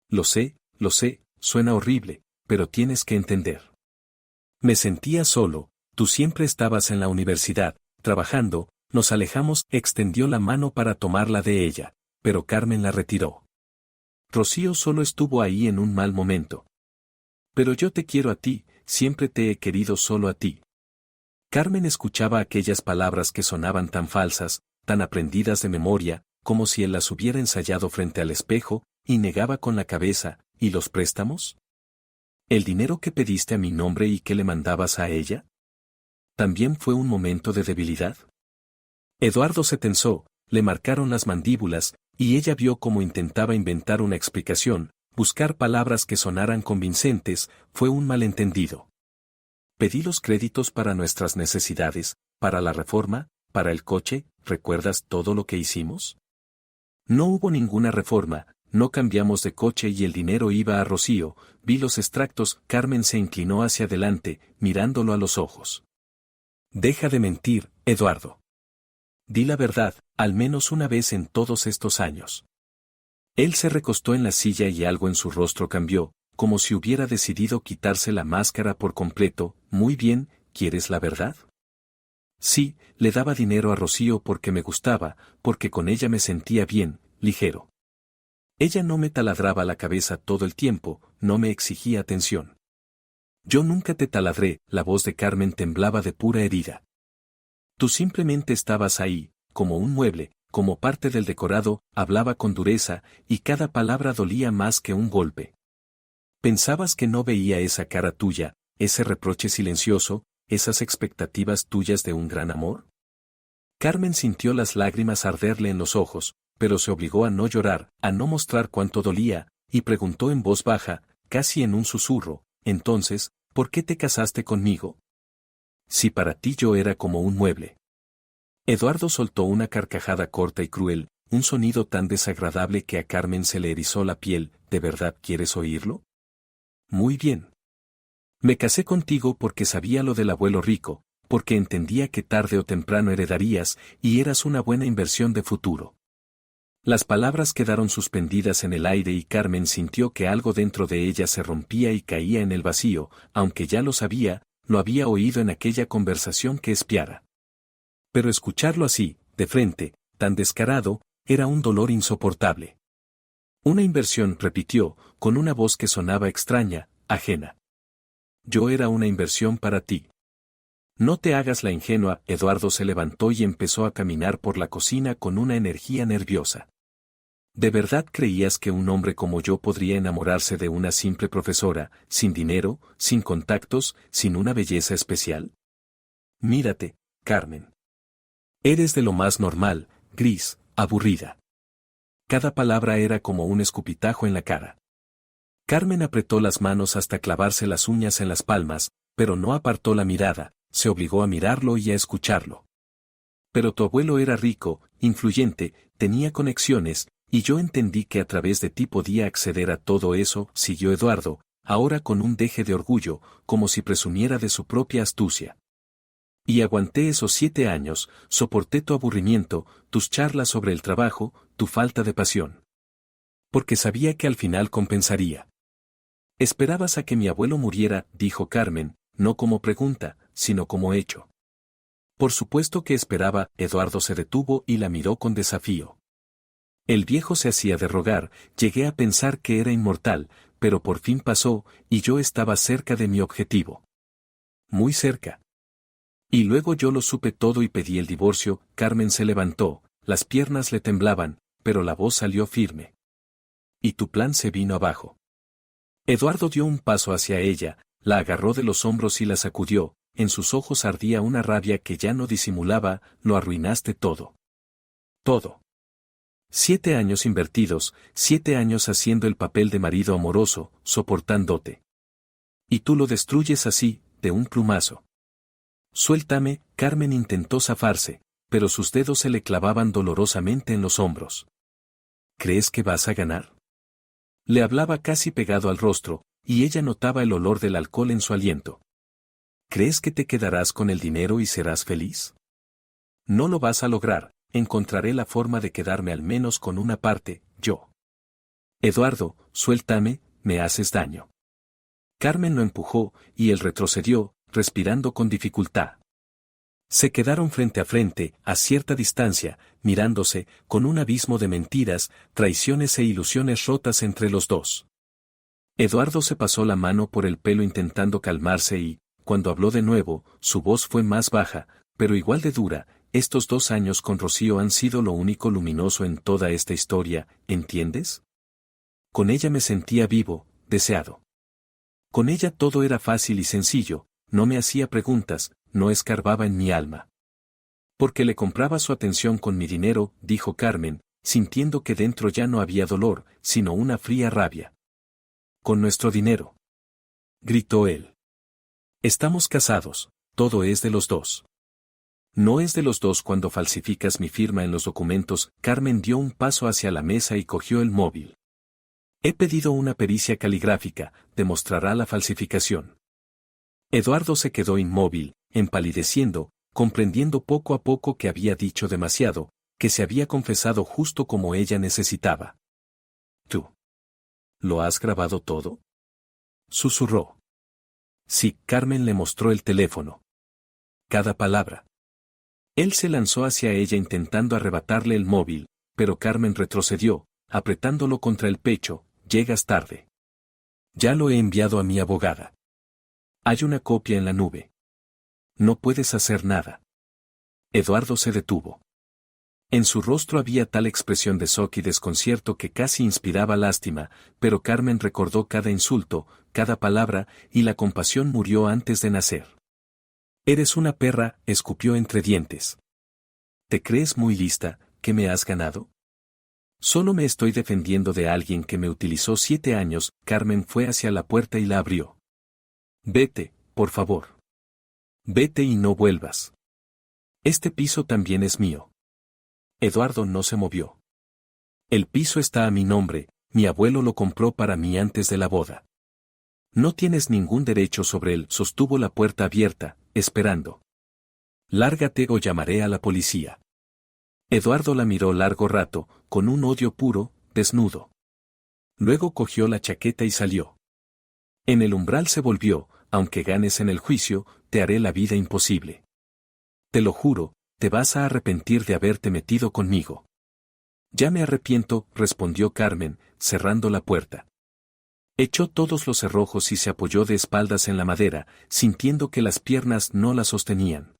Lo sé, suena horrible, pero tienes que entender. Me sentía solo, tú siempre estabas en la universidad, trabajando, nos alejamos», extendió la mano para tomarla de ella, pero Carmen la retiró. «Rocío solo estuvo ahí en un mal momento. Pero yo te quiero a ti, siempre te he querido solo a ti». Carmen escuchaba aquellas palabras que sonaban tan falsas, tan aprendidas de memoria, como si él las hubiera ensayado frente al espejo, y negaba con la cabeza. «¿Y los préstamos? ¿El dinero que pediste a mi nombre y que le mandabas a ella? ¿También fue un momento de debilidad?» Eduardo se tensó, le marcaron las mandíbulas, y ella vio cómo intentaba inventar una explicación, buscar palabras que sonaran convincentes. «Fue un malentendido. Pedí los créditos para nuestras necesidades, para la reforma, para el coche, ¿recuerdas todo lo que hicimos? No hubo ninguna reforma, no cambiamos de coche y el dinero iba a Rocío». Vi los extractos. Carmen se inclinó hacia adelante, mirándolo a los ojos. «Deja de mentir, Eduardo. Di la verdad, al menos una vez en todos estos años». Él se recostó en la silla y algo en su rostro cambió, como si hubiera decidido quitarse la máscara por completo. «Muy bien, ¿quieres la verdad?» «Sí, le daba dinero a Rocío porque me gustaba, porque con ella me sentía bien, ligero. Ella no me taladraba la cabeza todo el tiempo, no me exigía atención. Yo nunca te taladré». La voz de Carmen temblaba de pura herida. «Tú simplemente estabas ahí, como un mueble, como parte del decorado», hablaba con dureza, y cada palabra dolía más que un golpe. «¿Pensabas que no veía esa cara tuya, ese reproche silencioso, esas expectativas tuyas de un gran amor?» Carmen sintió las lágrimas arderle en los ojos, pero se obligó a no llorar, a no mostrar cuánto dolía, y preguntó en voz baja, casi en un susurro: «Entonces, ¿por qué te casaste conmigo? Si para ti yo era como un mueble». Eduardo soltó una carcajada corta y cruel, un sonido tan desagradable que a Carmen se le erizó la piel. «¿De verdad quieres oírlo? Muy bien. Me casé contigo porque sabía lo del abuelo rico, porque entendía que tarde o temprano heredarías, y eras una buena inversión de futuro». Las palabras quedaron suspendidas en el aire y Carmen sintió que algo dentro de ella se rompía y caía en el vacío, aunque ya lo sabía, lo había oído en aquella conversación que espiara. Pero escucharlo así, de frente, tan descarado, era un dolor insoportable. «Una inversión», repitió, con una voz que sonaba extraña, ajena. «Yo era una inversión para ti. No te hagas la ingenua. Eduardo se levantó y empezó a caminar por la cocina con una energía nerviosa. ¿De verdad creías que un hombre como yo podría enamorarse de una simple profesora, sin dinero, sin contactos, sin una belleza especial? Mírate, Carmen. Eres de lo más normal, gris, aburrida. Cada palabra era como un escupitajo en la cara. Carmen apretó las manos hasta clavarse las uñas en las palmas, pero no apartó la mirada, se obligó a mirarlo y a escucharlo. Pero tu abuelo era rico, influyente, tenía conexiones, y yo entendí que a través de ti podía acceder a todo eso, siguió Eduardo, ahora con un deje de orgullo, como si presumiera de su propia astucia. Y aguanté esos 7 años, soporté tu aburrimiento, tus charlas sobre el trabajo, tu falta de pasión. Porque sabía que al final compensaría. Esperabas a que mi abuelo muriera, dijo Carmen, no como pregunta, sino como hecho. Por supuesto que esperaba. Eduardo se detuvo y la miró con desafío. El viejo se hacía de rogar, llegué a pensar que era inmortal, pero por fin pasó, y yo estaba cerca de mi objetivo. Muy cerca. Y luego yo lo supe todo y pedí el divorcio. Carmen se levantó, las piernas le temblaban, pero la voz salió firme. Y tu plan se vino abajo. Eduardo dio un paso hacia ella, la agarró de los hombros y la sacudió, en sus ojos ardía una rabia que ya no disimulaba. Lo arruinaste todo. Todo. 7 años invertidos, 7 años haciendo el papel de marido amoroso, soportándote. Y tú lo destruyes así, de un plumazo. Suéltame. Carmen intentó zafarse, pero sus dedos se le clavaban dolorosamente en los hombros. ¿Crees que vas a ganar? Le hablaba casi pegado al rostro, y ella notaba el olor del alcohol en su aliento. ¿Crees que te quedarás con el dinero y serás feliz? No lo vas a lograr. Encontraré la forma de quedarme al menos con una parte, yo. Eduardo, suéltame, me haces daño. Carmen lo empujó, y él retrocedió, respirando con dificultad. Se quedaron frente a frente, a cierta distancia, mirándose, con un abismo de mentiras, traiciones e ilusiones rotas entre los dos. Eduardo se pasó la mano por el pelo intentando calmarse y, cuando habló de nuevo, su voz fue más baja, pero igual de dura. Estos 2 años con Rocío han sido lo único luminoso en toda esta historia, ¿entiendes? Con ella me sentía vivo, deseado. Con ella todo era fácil y sencillo, no me hacía preguntas, no escarbaba en mi alma. Porque le compraba su atención con mi dinero, dijo Carmen, sintiendo que dentro ya no había dolor, sino una fría rabia. Con nuestro dinero. Gritó él. Estamos casados, todo es de los dos. No es de los dos cuando falsificas mi firma en los documentos. Carmen dio un paso hacia la mesa y cogió el móvil. He pedido una pericia caligráfica, demostrará la falsificación. Eduardo se quedó inmóvil, empalideciendo, comprendiendo poco a poco que había dicho demasiado, que se había confesado justo como ella necesitaba. ¿Tú? ¿Lo has grabado todo? Susurró. Sí, Carmen le mostró el teléfono. Cada palabra. Él se lanzó hacia ella intentando arrebatarle el móvil, pero Carmen retrocedió, apretándolo contra el pecho. Llegas tarde. Ya lo he enviado a mi abogada. Hay una copia en la nube. No puedes hacer nada. Eduardo se detuvo. En su rostro había tal expresión de shock y desconcierto que casi inspiraba lástima, pero Carmen recordó cada insulto, cada palabra, y la compasión murió antes de nacer. Eres una perra, escupió entre dientes. ¿Te crees muy lista, que me has ganado? Solo me estoy defendiendo de alguien que me utilizó 7 años. Carmen fue hacia la puerta y la abrió. Vete, por favor. Vete y no vuelvas. Este piso también es mío. Eduardo no se movió. El piso está a mi nombre, mi abuelo lo compró para mí antes de la boda. No tienes ningún derecho sobre él. Sostuvo la puerta abierta, esperando. Lárgate o llamaré a la policía. Eduardo la miró largo rato, con un odio puro, desnudo. Luego cogió la chaqueta y salió. En el umbral se volvió, aunque ganes en el juicio, te haré la vida imposible. Te lo juro, te vas a arrepentir de haberte metido conmigo. Ya me arrepiento, respondió Carmen, cerrando la puerta. Echó todos los cerrojos y se apoyó de espaldas en la madera, sintiendo que las piernas no la sostenían.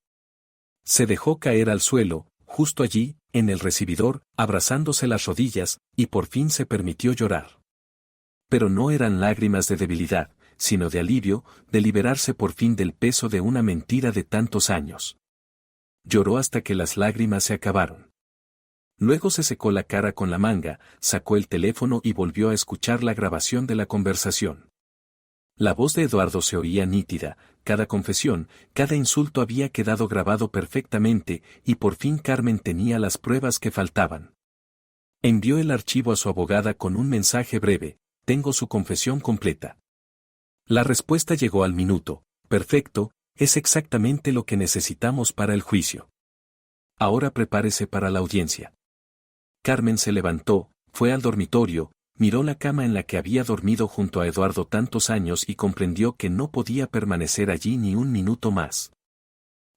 Se dejó caer al suelo, justo allí, en el recibidor, abrazándose las rodillas, y por fin se permitió llorar. Pero no eran lágrimas de debilidad, sino de alivio, de liberarse por fin del peso de una mentira de tantos años. Lloró hasta que las lágrimas se acabaron. Luego se secó la cara con la manga, sacó el teléfono y volvió a escuchar la grabación de la conversación. La voz de Eduardo se oía nítida, cada confesión, cada insulto había quedado grabado perfectamente, y por fin Carmen tenía las pruebas que faltaban. Envió el archivo a su abogada con un mensaje breve: tengo su confesión completa. La respuesta llegó al minuto: perfecto, es exactamente lo que necesitamos para el juicio. Ahora prepárese para la audiencia. Carmen se levantó, fue al dormitorio, miró la cama en la que había dormido junto a Eduardo tantos años y comprendió que no podía permanecer allí ni un minuto más.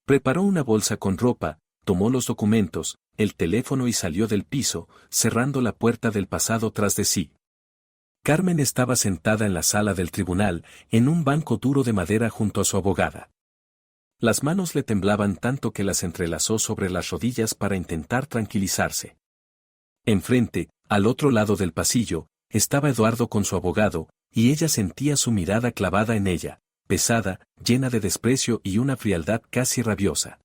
Preparó una bolsa con ropa, tomó los documentos, el teléfono y salió del piso, cerrando la puerta del pasado tras de sí. Carmen estaba sentada en la sala del tribunal, en un banco duro de madera junto a su abogada. Las manos le temblaban tanto que las entrelazó sobre las rodillas para intentar tranquilizarse. Enfrente, al otro lado del pasillo, estaba Eduardo con su abogado, y ella sentía su mirada clavada en ella, pesada, llena de desprecio y una frialdad casi rabiosa.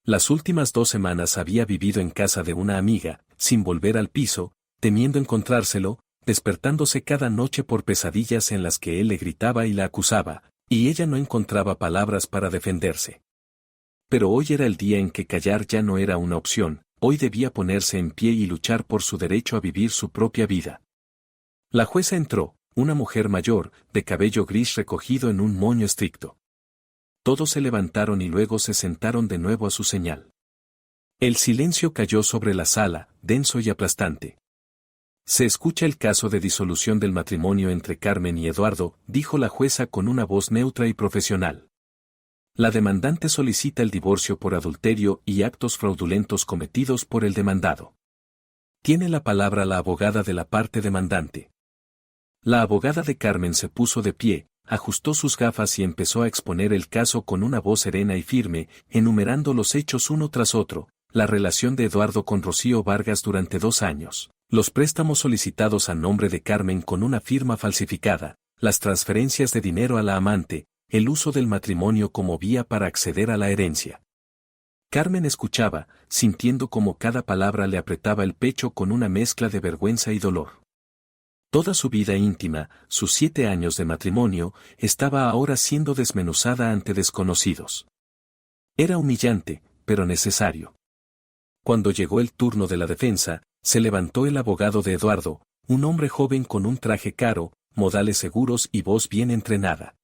Las últimas 2 semanas había vivido en casa de una amiga, sin volver al piso, temiendo encontrárselo, despertándose cada noche por pesadillas en las que él le gritaba y la acusaba, y ella no encontraba palabras para defenderse. Pero hoy era el día en que callar ya no era una opción, hoy debía ponerse en pie y luchar por su derecho a vivir su propia vida. La jueza entró, una mujer mayor, de cabello gris recogido en un moño estricto. Todos se levantaron y luego se sentaron de nuevo a su señal. El silencio cayó sobre la sala, denso y aplastante. Se escucha el caso de disolución del matrimonio entre Carmen y Eduardo, dijo la jueza con una voz neutra y profesional. La demandante solicita el divorcio por adulterio y actos fraudulentos cometidos por el demandado. Tiene la palabra la abogada de la parte demandante. La abogada de Carmen se puso de pie, ajustó sus gafas y empezó a exponer el caso con una voz serena y firme, enumerando los hechos uno tras otro: la relación de Eduardo con Rocío Vargas durante 2 años, los préstamos solicitados a nombre de Carmen con una firma falsificada, las transferencias de dinero a la amante, el uso del matrimonio como vía para acceder a la herencia. Carmen escuchaba, sintiendo como cada palabra le apretaba el pecho con una mezcla de vergüenza y dolor. Toda su vida íntima, sus 7 años de matrimonio, estaba ahora siendo desmenuzada ante desconocidos. Era humillante, pero necesario. Cuando llegó el turno de la defensa, se levantó el abogado de Eduardo, un hombre joven con un traje caro, modales seguros y voz bien entrenada.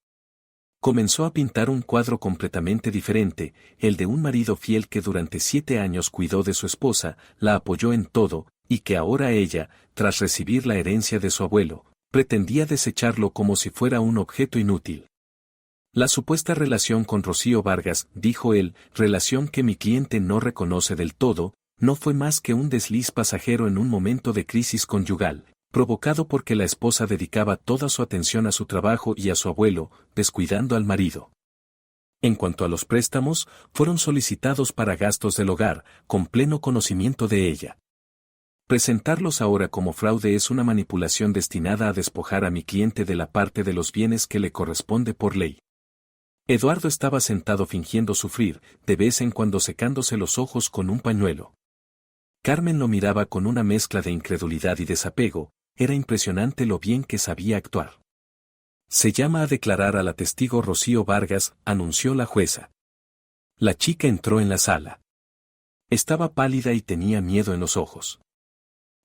Comenzó a pintar un cuadro completamente diferente, el de un marido fiel que durante 7 años cuidó de su esposa, la apoyó en todo, y que ahora ella, tras recibir la herencia de su abuelo, pretendía desecharlo como si fuera un objeto inútil. La supuesta relación con Rocío Vargas, dijo él, relación que mi cliente no reconoce del todo, no fue más que un desliz pasajero en un momento de crisis conyugal, provocado porque la esposa dedicaba toda su atención a su trabajo y a su abuelo, descuidando al marido. En cuanto a los préstamos, fueron solicitados para gastos del hogar, con pleno conocimiento de ella. Presentarlos ahora como fraude es una manipulación destinada a despojar a mi cliente de la parte de los bienes que le corresponde por ley. Eduardo estaba sentado fingiendo sufrir, de vez en cuando secándose los ojos con un pañuelo. Carmen lo miraba con una mezcla de incredulidad y desapego, era impresionante lo bien que sabía actuar. Se llama a declarar a la testigo Rocío Vargas, anunció la jueza. La chica entró en la sala. Estaba pálida y tenía miedo en los ojos.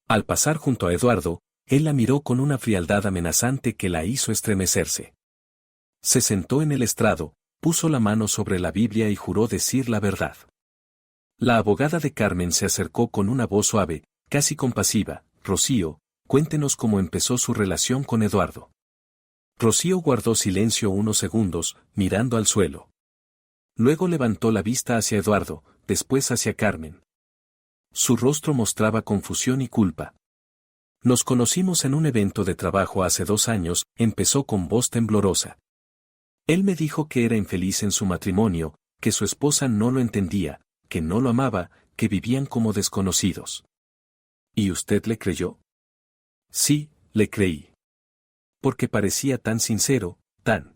Al pasar junto a Eduardo, él la miró con una frialdad amenazante que la hizo estremecerse. Se sentó en el estrado, puso la mano sobre la Biblia y juró decir la verdad. La abogada de Carmen se acercó con una voz suave, casi compasiva. Rocío, cuéntenos cómo empezó su relación con Eduardo. Rocío guardó silencio unos segundos, mirando al suelo. Luego levantó la vista hacia Eduardo, después hacia Carmen. Su rostro mostraba confusión y culpa. Nos conocimos en un evento de trabajo hace 2 años, empezó con voz temblorosa. Él me dijo que era infeliz en su matrimonio, que su esposa no lo entendía, que no lo amaba, que vivían como desconocidos. ¿Y usted le creyó? Sí, le creí. Porque parecía tan sincero, tan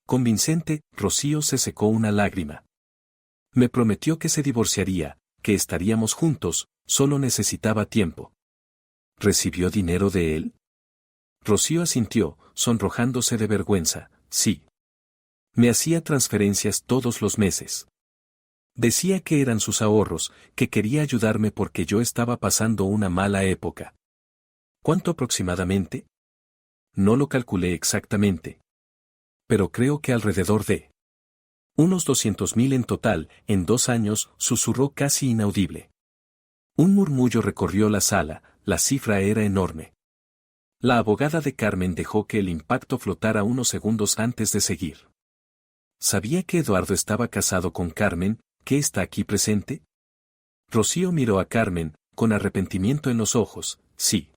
convincente. Rocío se secó una lágrima. Me prometió que se divorciaría, que estaríamos juntos, solo necesitaba tiempo. ¿Recibió dinero de él? Rocío asintió, sonrojándose de vergüenza. Sí. Me hacía transferencias todos los meses. Decía que eran sus ahorros, que quería ayudarme porque yo estaba pasando una mala época. ¿Cuánto aproximadamente? No lo calculé exactamente. Pero creo que alrededor de unos 200.000 en total. En 2 años, susurró casi inaudible. Un murmullo recorrió la sala, la cifra era enorme. La abogada de Carmen dejó que el impacto flotara unos segundos antes de seguir. ¿Sabía que Eduardo estaba casado con Carmen, que está aquí presente? Rocío miró a Carmen, con arrepentimiento en los ojos. Sí.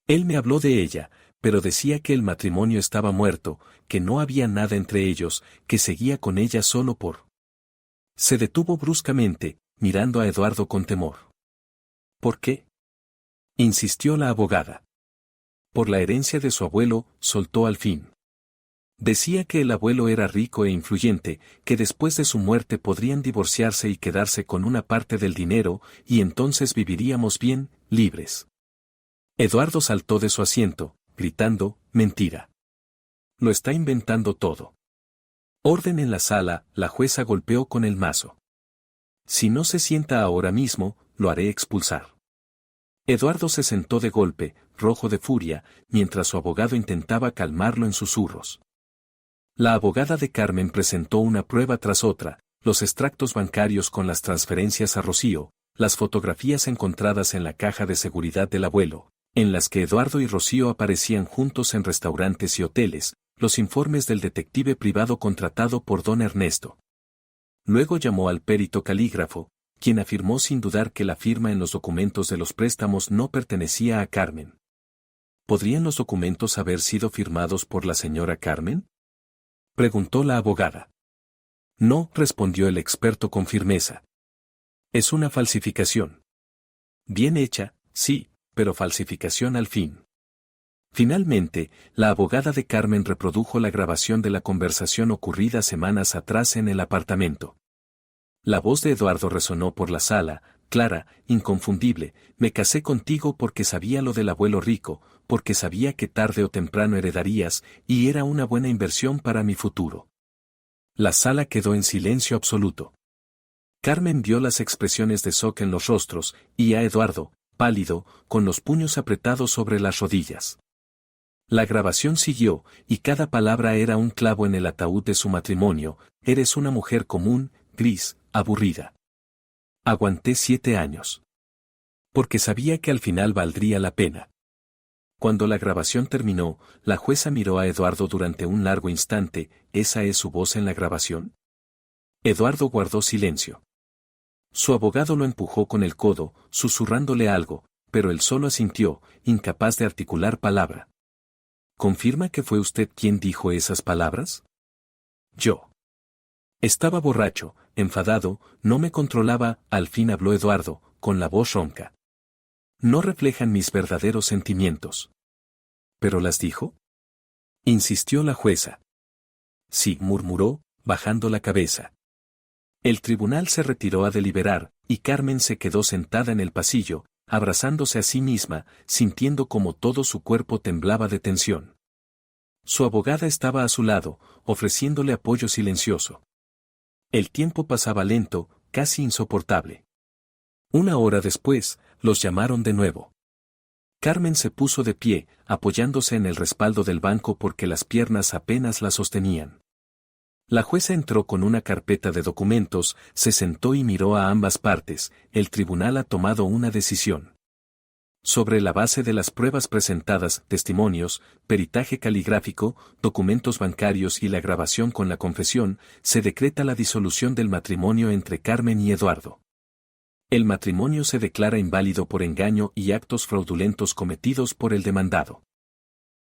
Él me habló de ella, pero decía que el matrimonio estaba muerto, que no había nada entre ellos, que seguía con ella solo por. Se detuvo bruscamente, mirando a Eduardo con temor. ¿Por qué? Insistió la abogada. Por la herencia de su abuelo, soltó al fin. Decía que el abuelo era rico e influyente, que después de su muerte podrían divorciarse y quedarse con una parte del dinero, y entonces viviríamos bien, libres. Eduardo saltó de su asiento, gritando, mentira. Lo está inventando todo. Orden en la sala, la jueza golpeó con el mazo. Si no se sienta ahora mismo, lo haré expulsar. Eduardo se sentó de golpe, rojo de furia, mientras su abogado intentaba calmarlo en susurros. La abogada de Carmen presentó una prueba tras otra, los extractos bancarios con las transferencias a Rocío, las fotografías encontradas en la caja de seguridad del abuelo, en las que Eduardo y Rocío aparecían juntos en restaurantes y hoteles, los informes del detective privado contratado por don Ernesto. Luego llamó al perito calígrafo, quien afirmó sin dudar que la firma en los documentos de los préstamos no pertenecía a Carmen. ¿Podrían los documentos haber sido firmados por la señora Carmen?, preguntó la abogada. No, respondió el experto con firmeza. Es una falsificación. Bien hecha, sí, pero falsificación al fin. Finalmente, la abogada de Carmen reprodujo la grabación de la conversación ocurrida semanas atrás en el apartamento. La voz de Eduardo resonó por la sala, clara, inconfundible. Me casé contigo porque sabía lo del abuelo rico, porque sabía que tarde o temprano heredarías, y era una buena inversión para mi futuro. La sala quedó en silencio absoluto. Carmen vio las expresiones de shock en los rostros, y a Eduardo, pálido, con los puños apretados sobre las rodillas. La grabación siguió, y cada palabra era un clavo en el ataúd de su matrimonio. Eres una mujer común, gris, aburrida. Aguanté 7 años. Porque sabía que al final valdría la pena. Cuando la grabación terminó, la jueza miró a Eduardo durante un largo instante. ¿Esa es su voz en la grabación? Eduardo guardó silencio. Su abogado lo empujó con el codo, susurrándole algo, pero él solo asintió, incapaz de articular palabra. ¿Confirma que fue usted quien dijo esas palabras? Yo. Estaba borracho, enfadado, no me controlaba. Al fin habló Eduardo, con la voz ronca. No reflejan mis verdaderos sentimientos. ¿Pero las dijo? Insistió la jueza. Sí, murmuró, bajando la cabeza. El tribunal se retiró a deliberar, y Carmen se quedó sentada en el pasillo, abrazándose a sí misma, sintiendo como todo su cuerpo temblaba de tensión. Su abogada estaba a su lado, ofreciéndole apoyo silencioso. El tiempo pasaba lento, casi insoportable. 1 hora después, los llamaron de nuevo. Carmen se puso de pie, apoyándose en el respaldo del banco porque las piernas apenas la sostenían. La jueza entró con una carpeta de documentos, se sentó y miró a ambas partes. El tribunal ha tomado una decisión. Sobre la base de las pruebas presentadas, testimonios, peritaje caligráfico, documentos bancarios y la grabación con la confesión, se decreta la disolución del matrimonio entre Carmen y Eduardo. El matrimonio se declara inválido por engaño y actos fraudulentos cometidos por el demandado.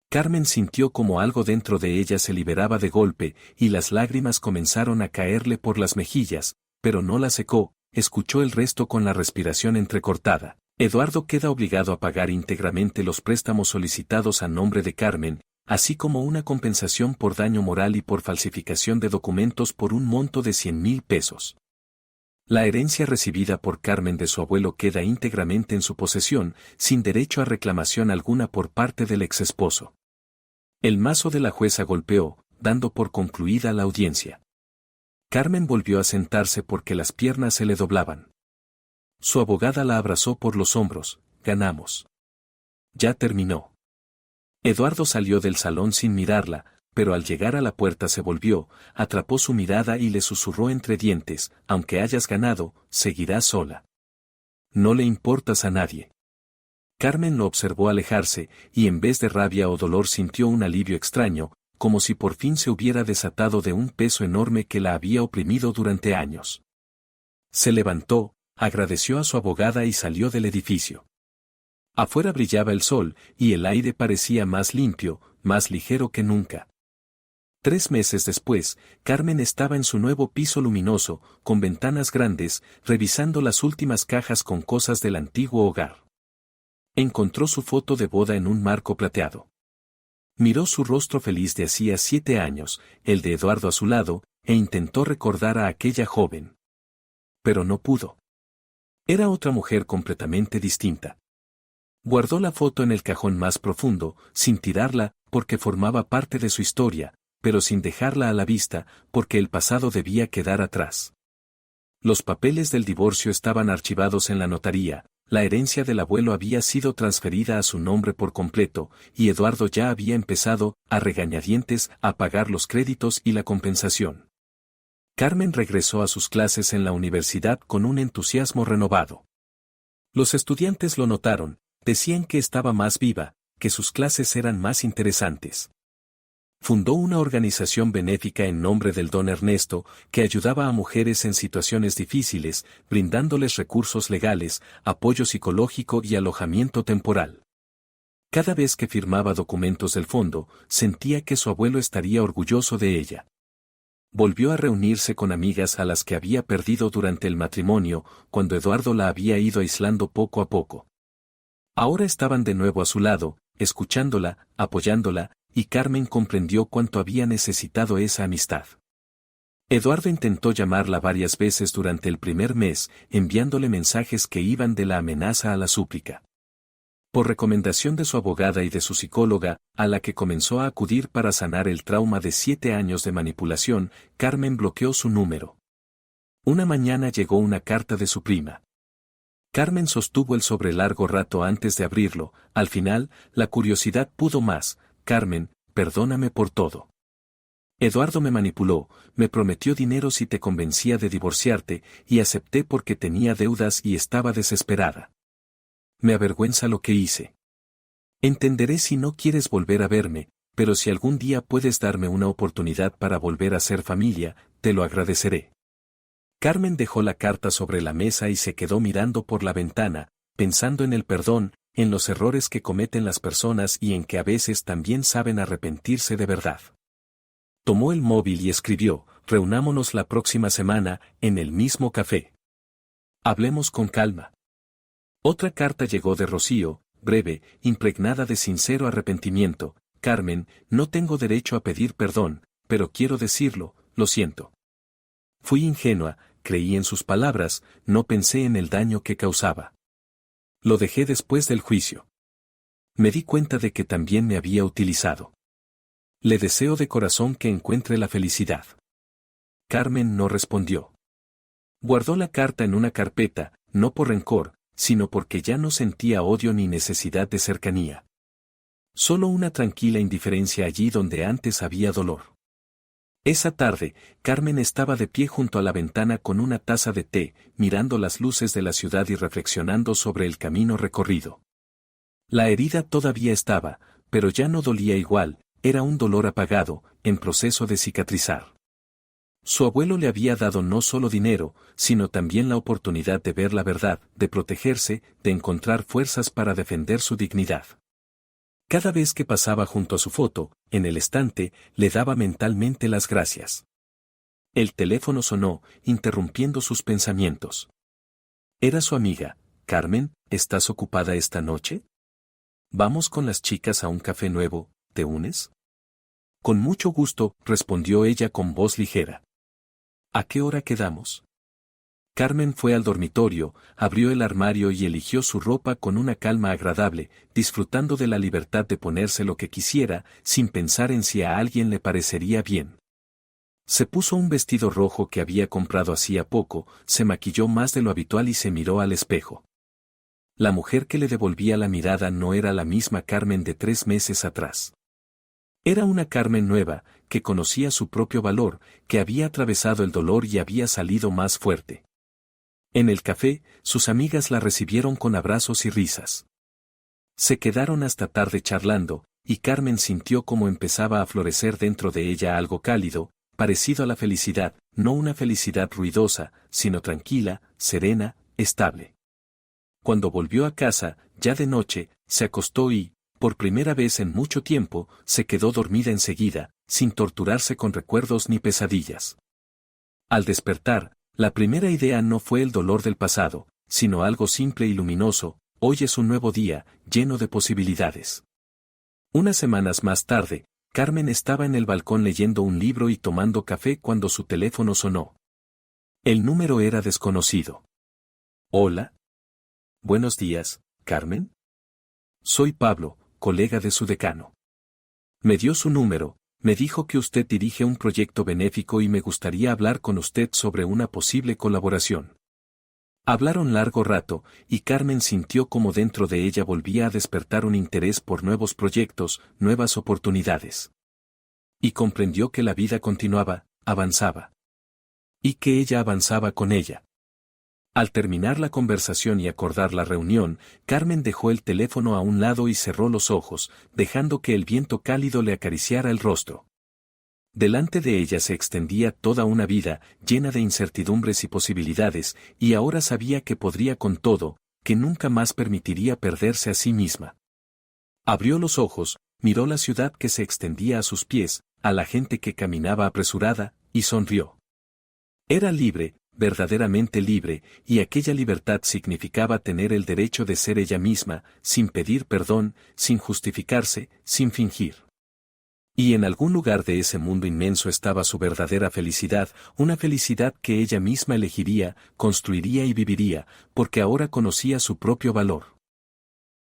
Carmen sintió como algo dentro de ella se liberaba de golpe, y las lágrimas comenzaron a caerle por las mejillas, pero no la secó, escuchó el resto con la respiración entrecortada. Eduardo queda obligado a pagar íntegramente los préstamos solicitados a nombre de Carmen, así como una compensación por daño moral y por falsificación de documentos por un monto de 100,000 pesos. La herencia recibida por Carmen de su abuelo queda íntegramente en su posesión, sin derecho a reclamación alguna por parte del exesposo. El mazo de la jueza golpeó, dando por concluida la audiencia. Carmen volvió a sentarse porque las piernas se le doblaban. Su abogada la abrazó por los hombros. Ganamos. Ya terminó. Eduardo salió del salón sin mirarla, pero al llegar a la puerta se volvió, atrapó su mirada y le susurró entre dientes: aunque hayas ganado, seguirás sola. No le importas a nadie. Carmen lo observó alejarse, y en vez de rabia o dolor sintió un alivio extraño, como si por fin se hubiera desatado de un peso enorme que la había oprimido durante años. Se levantó, agradeció a su abogada y salió del edificio. Afuera brillaba el sol, y el aire parecía más limpio, más ligero que nunca. 3 meses después, Carmen estaba en su nuevo piso luminoso, con ventanas grandes, revisando las últimas cajas con cosas del antiguo hogar. Encontró su foto de boda en un marco plateado. Miró su rostro feliz de hacía 7 años, el de Eduardo a su lado, e intentó recordar a aquella joven. Pero no pudo. Era otra mujer completamente distinta. Guardó la foto en el cajón más profundo, sin tirarla, porque formaba parte de su historia, pero sin dejarla a la vista, porque el pasado debía quedar atrás. Los papeles del divorcio estaban archivados en la notaría. La herencia del abuelo había sido transferida a su nombre por completo, y Eduardo ya había empezado, a regañadientes, a pagar los créditos y la compensación. Carmen regresó a sus clases en la universidad con un entusiasmo renovado. Los estudiantes lo notaron, decían que estaba más viva, que sus clases eran más interesantes. Fundó una organización benéfica en nombre del don Ernesto, que ayudaba a mujeres en situaciones difíciles, brindándoles recursos legales, apoyo psicológico y alojamiento temporal. Cada vez que firmaba documentos del fondo, sentía que su abuelo estaría orgulloso de ella. Volvió a reunirse con amigas a las que había perdido durante el matrimonio, cuando Eduardo la había ido aislando poco a poco. Ahora estaban de nuevo a su lado, escuchándola, apoyándola, y Carmen comprendió cuánto había necesitado esa amistad. Eduardo intentó llamarla varias veces durante el primer mes, enviándole mensajes que iban de la amenaza a la súplica. Por recomendación de su abogada y de su psicóloga, a la que comenzó a acudir para sanar el trauma de 7 años de manipulación, Carmen bloqueó su número. Una mañana llegó una carta de su prima. Carmen sostuvo el sobre largo rato antes de abrirlo. Al final, la curiosidad pudo más. Carmen, perdóname por todo. Eduardo me manipuló, me prometió dinero si te convencía de divorciarte, y acepté porque tenía deudas y estaba desesperada. Me avergüenza lo que hice. Entenderé si no quieres volver a verme, pero si algún día puedes darme una oportunidad para volver a ser familia, te lo agradeceré. Carmen dejó la carta sobre la mesa y se quedó mirando por la ventana, pensando en el perdón, en los errores que cometen las personas y en que a veces también saben arrepentirse de verdad. Tomó el móvil y escribió: reunámonos la próxima semana, en el mismo café. Hablemos con calma. Otra carta llegó de Rocío, breve, impregnada de sincero arrepentimiento. Carmen, no tengo derecho a pedir perdón, pero quiero decirlo, lo siento. Fui ingenua, creí en sus palabras, no pensé en el daño que causaba. Lo dejé después del juicio. Me di cuenta de que también me había utilizado. Le deseo de corazón que encuentre la felicidad. Carmen no respondió. Guardó la carta en una carpeta, no por rencor, sino porque ya no sentía odio ni necesidad de cercanía. Solo una tranquila indiferencia allí donde antes había dolor. Esa tarde, Carmen estaba de pie junto a la ventana con una taza de té, mirando las luces de la ciudad y reflexionando sobre el camino recorrido. La herida todavía estaba, pero ya no dolía igual, era un dolor apagado, en proceso de cicatrizar. Su abuelo le había dado no solo dinero, sino también la oportunidad de ver la verdad, de protegerse, de encontrar fuerzas para defender su dignidad. Cada vez que pasaba junto a su foto, en el estante, le daba mentalmente las gracias. El teléfono sonó, interrumpiendo sus pensamientos. Era su amiga. Carmen, ¿estás ocupada esta noche? Vamos con las chicas a un café nuevo, ¿te unes? Con mucho gusto, respondió ella con voz ligera. ¿A qué hora quedamos? Carmen fue al dormitorio, abrió el armario y eligió su ropa con una calma agradable, disfrutando de la libertad de ponerse lo que quisiera, sin pensar en si a alguien le parecería bien. Se puso un vestido rojo que había comprado hacía poco, se maquilló más de lo habitual y se miró al espejo. La mujer que le devolvía la mirada no era la misma Carmen de 3 meses atrás. Era una Carmen nueva, que conocía su propio valor, que había atravesado el dolor y había salido más fuerte. En el café, sus amigas la recibieron con abrazos y risas. Se quedaron hasta tarde charlando, y Carmen sintió cómo empezaba a florecer dentro de ella algo cálido, parecido a la felicidad, no una felicidad ruidosa, sino tranquila, serena, estable. Cuando volvió a casa, ya de noche, se acostó y, por primera vez en mucho tiempo, se quedó dormida enseguida, sin torturarse con recuerdos ni pesadillas. Al despertar, la primera idea no fue el dolor del pasado, sino algo simple y luminoso: hoy es un nuevo día, lleno de posibilidades. Unas semanas más tarde, Carmen estaba en el balcón leyendo un libro y tomando café cuando su teléfono sonó. El número era desconocido. Hola. Buenos días, Carmen. Soy Pablo, colega de su decano. Me dio su número, me dijo que usted dirige un proyecto benéfico y me gustaría hablar con usted sobre una posible colaboración. Hablaron largo rato, y Carmen sintió como dentro de ella volvía a despertar un interés por nuevos proyectos, nuevas oportunidades. Y comprendió que la vida continuaba, avanzaba. Y que ella avanzaba con ella. Al terminar la conversación y acordar la reunión, Carmen dejó el teléfono a un lado y cerró los ojos, dejando que el viento cálido le acariciara el rostro. Delante de ella se extendía toda una vida, llena de incertidumbres y posibilidades, y ahora sabía que podría con todo, que nunca más permitiría perderse a sí misma. Abrió los ojos, miró la ciudad que se extendía a sus pies, a la gente que caminaba apresurada, y sonrió. Era libre, verdaderamente libre, y aquella libertad significaba tener el derecho de ser ella misma, sin pedir perdón, sin justificarse, sin fingir. Y en algún lugar de ese mundo inmenso estaba su verdadera felicidad, una felicidad que ella misma elegiría, construiría y viviría, porque ahora conocía su propio valor.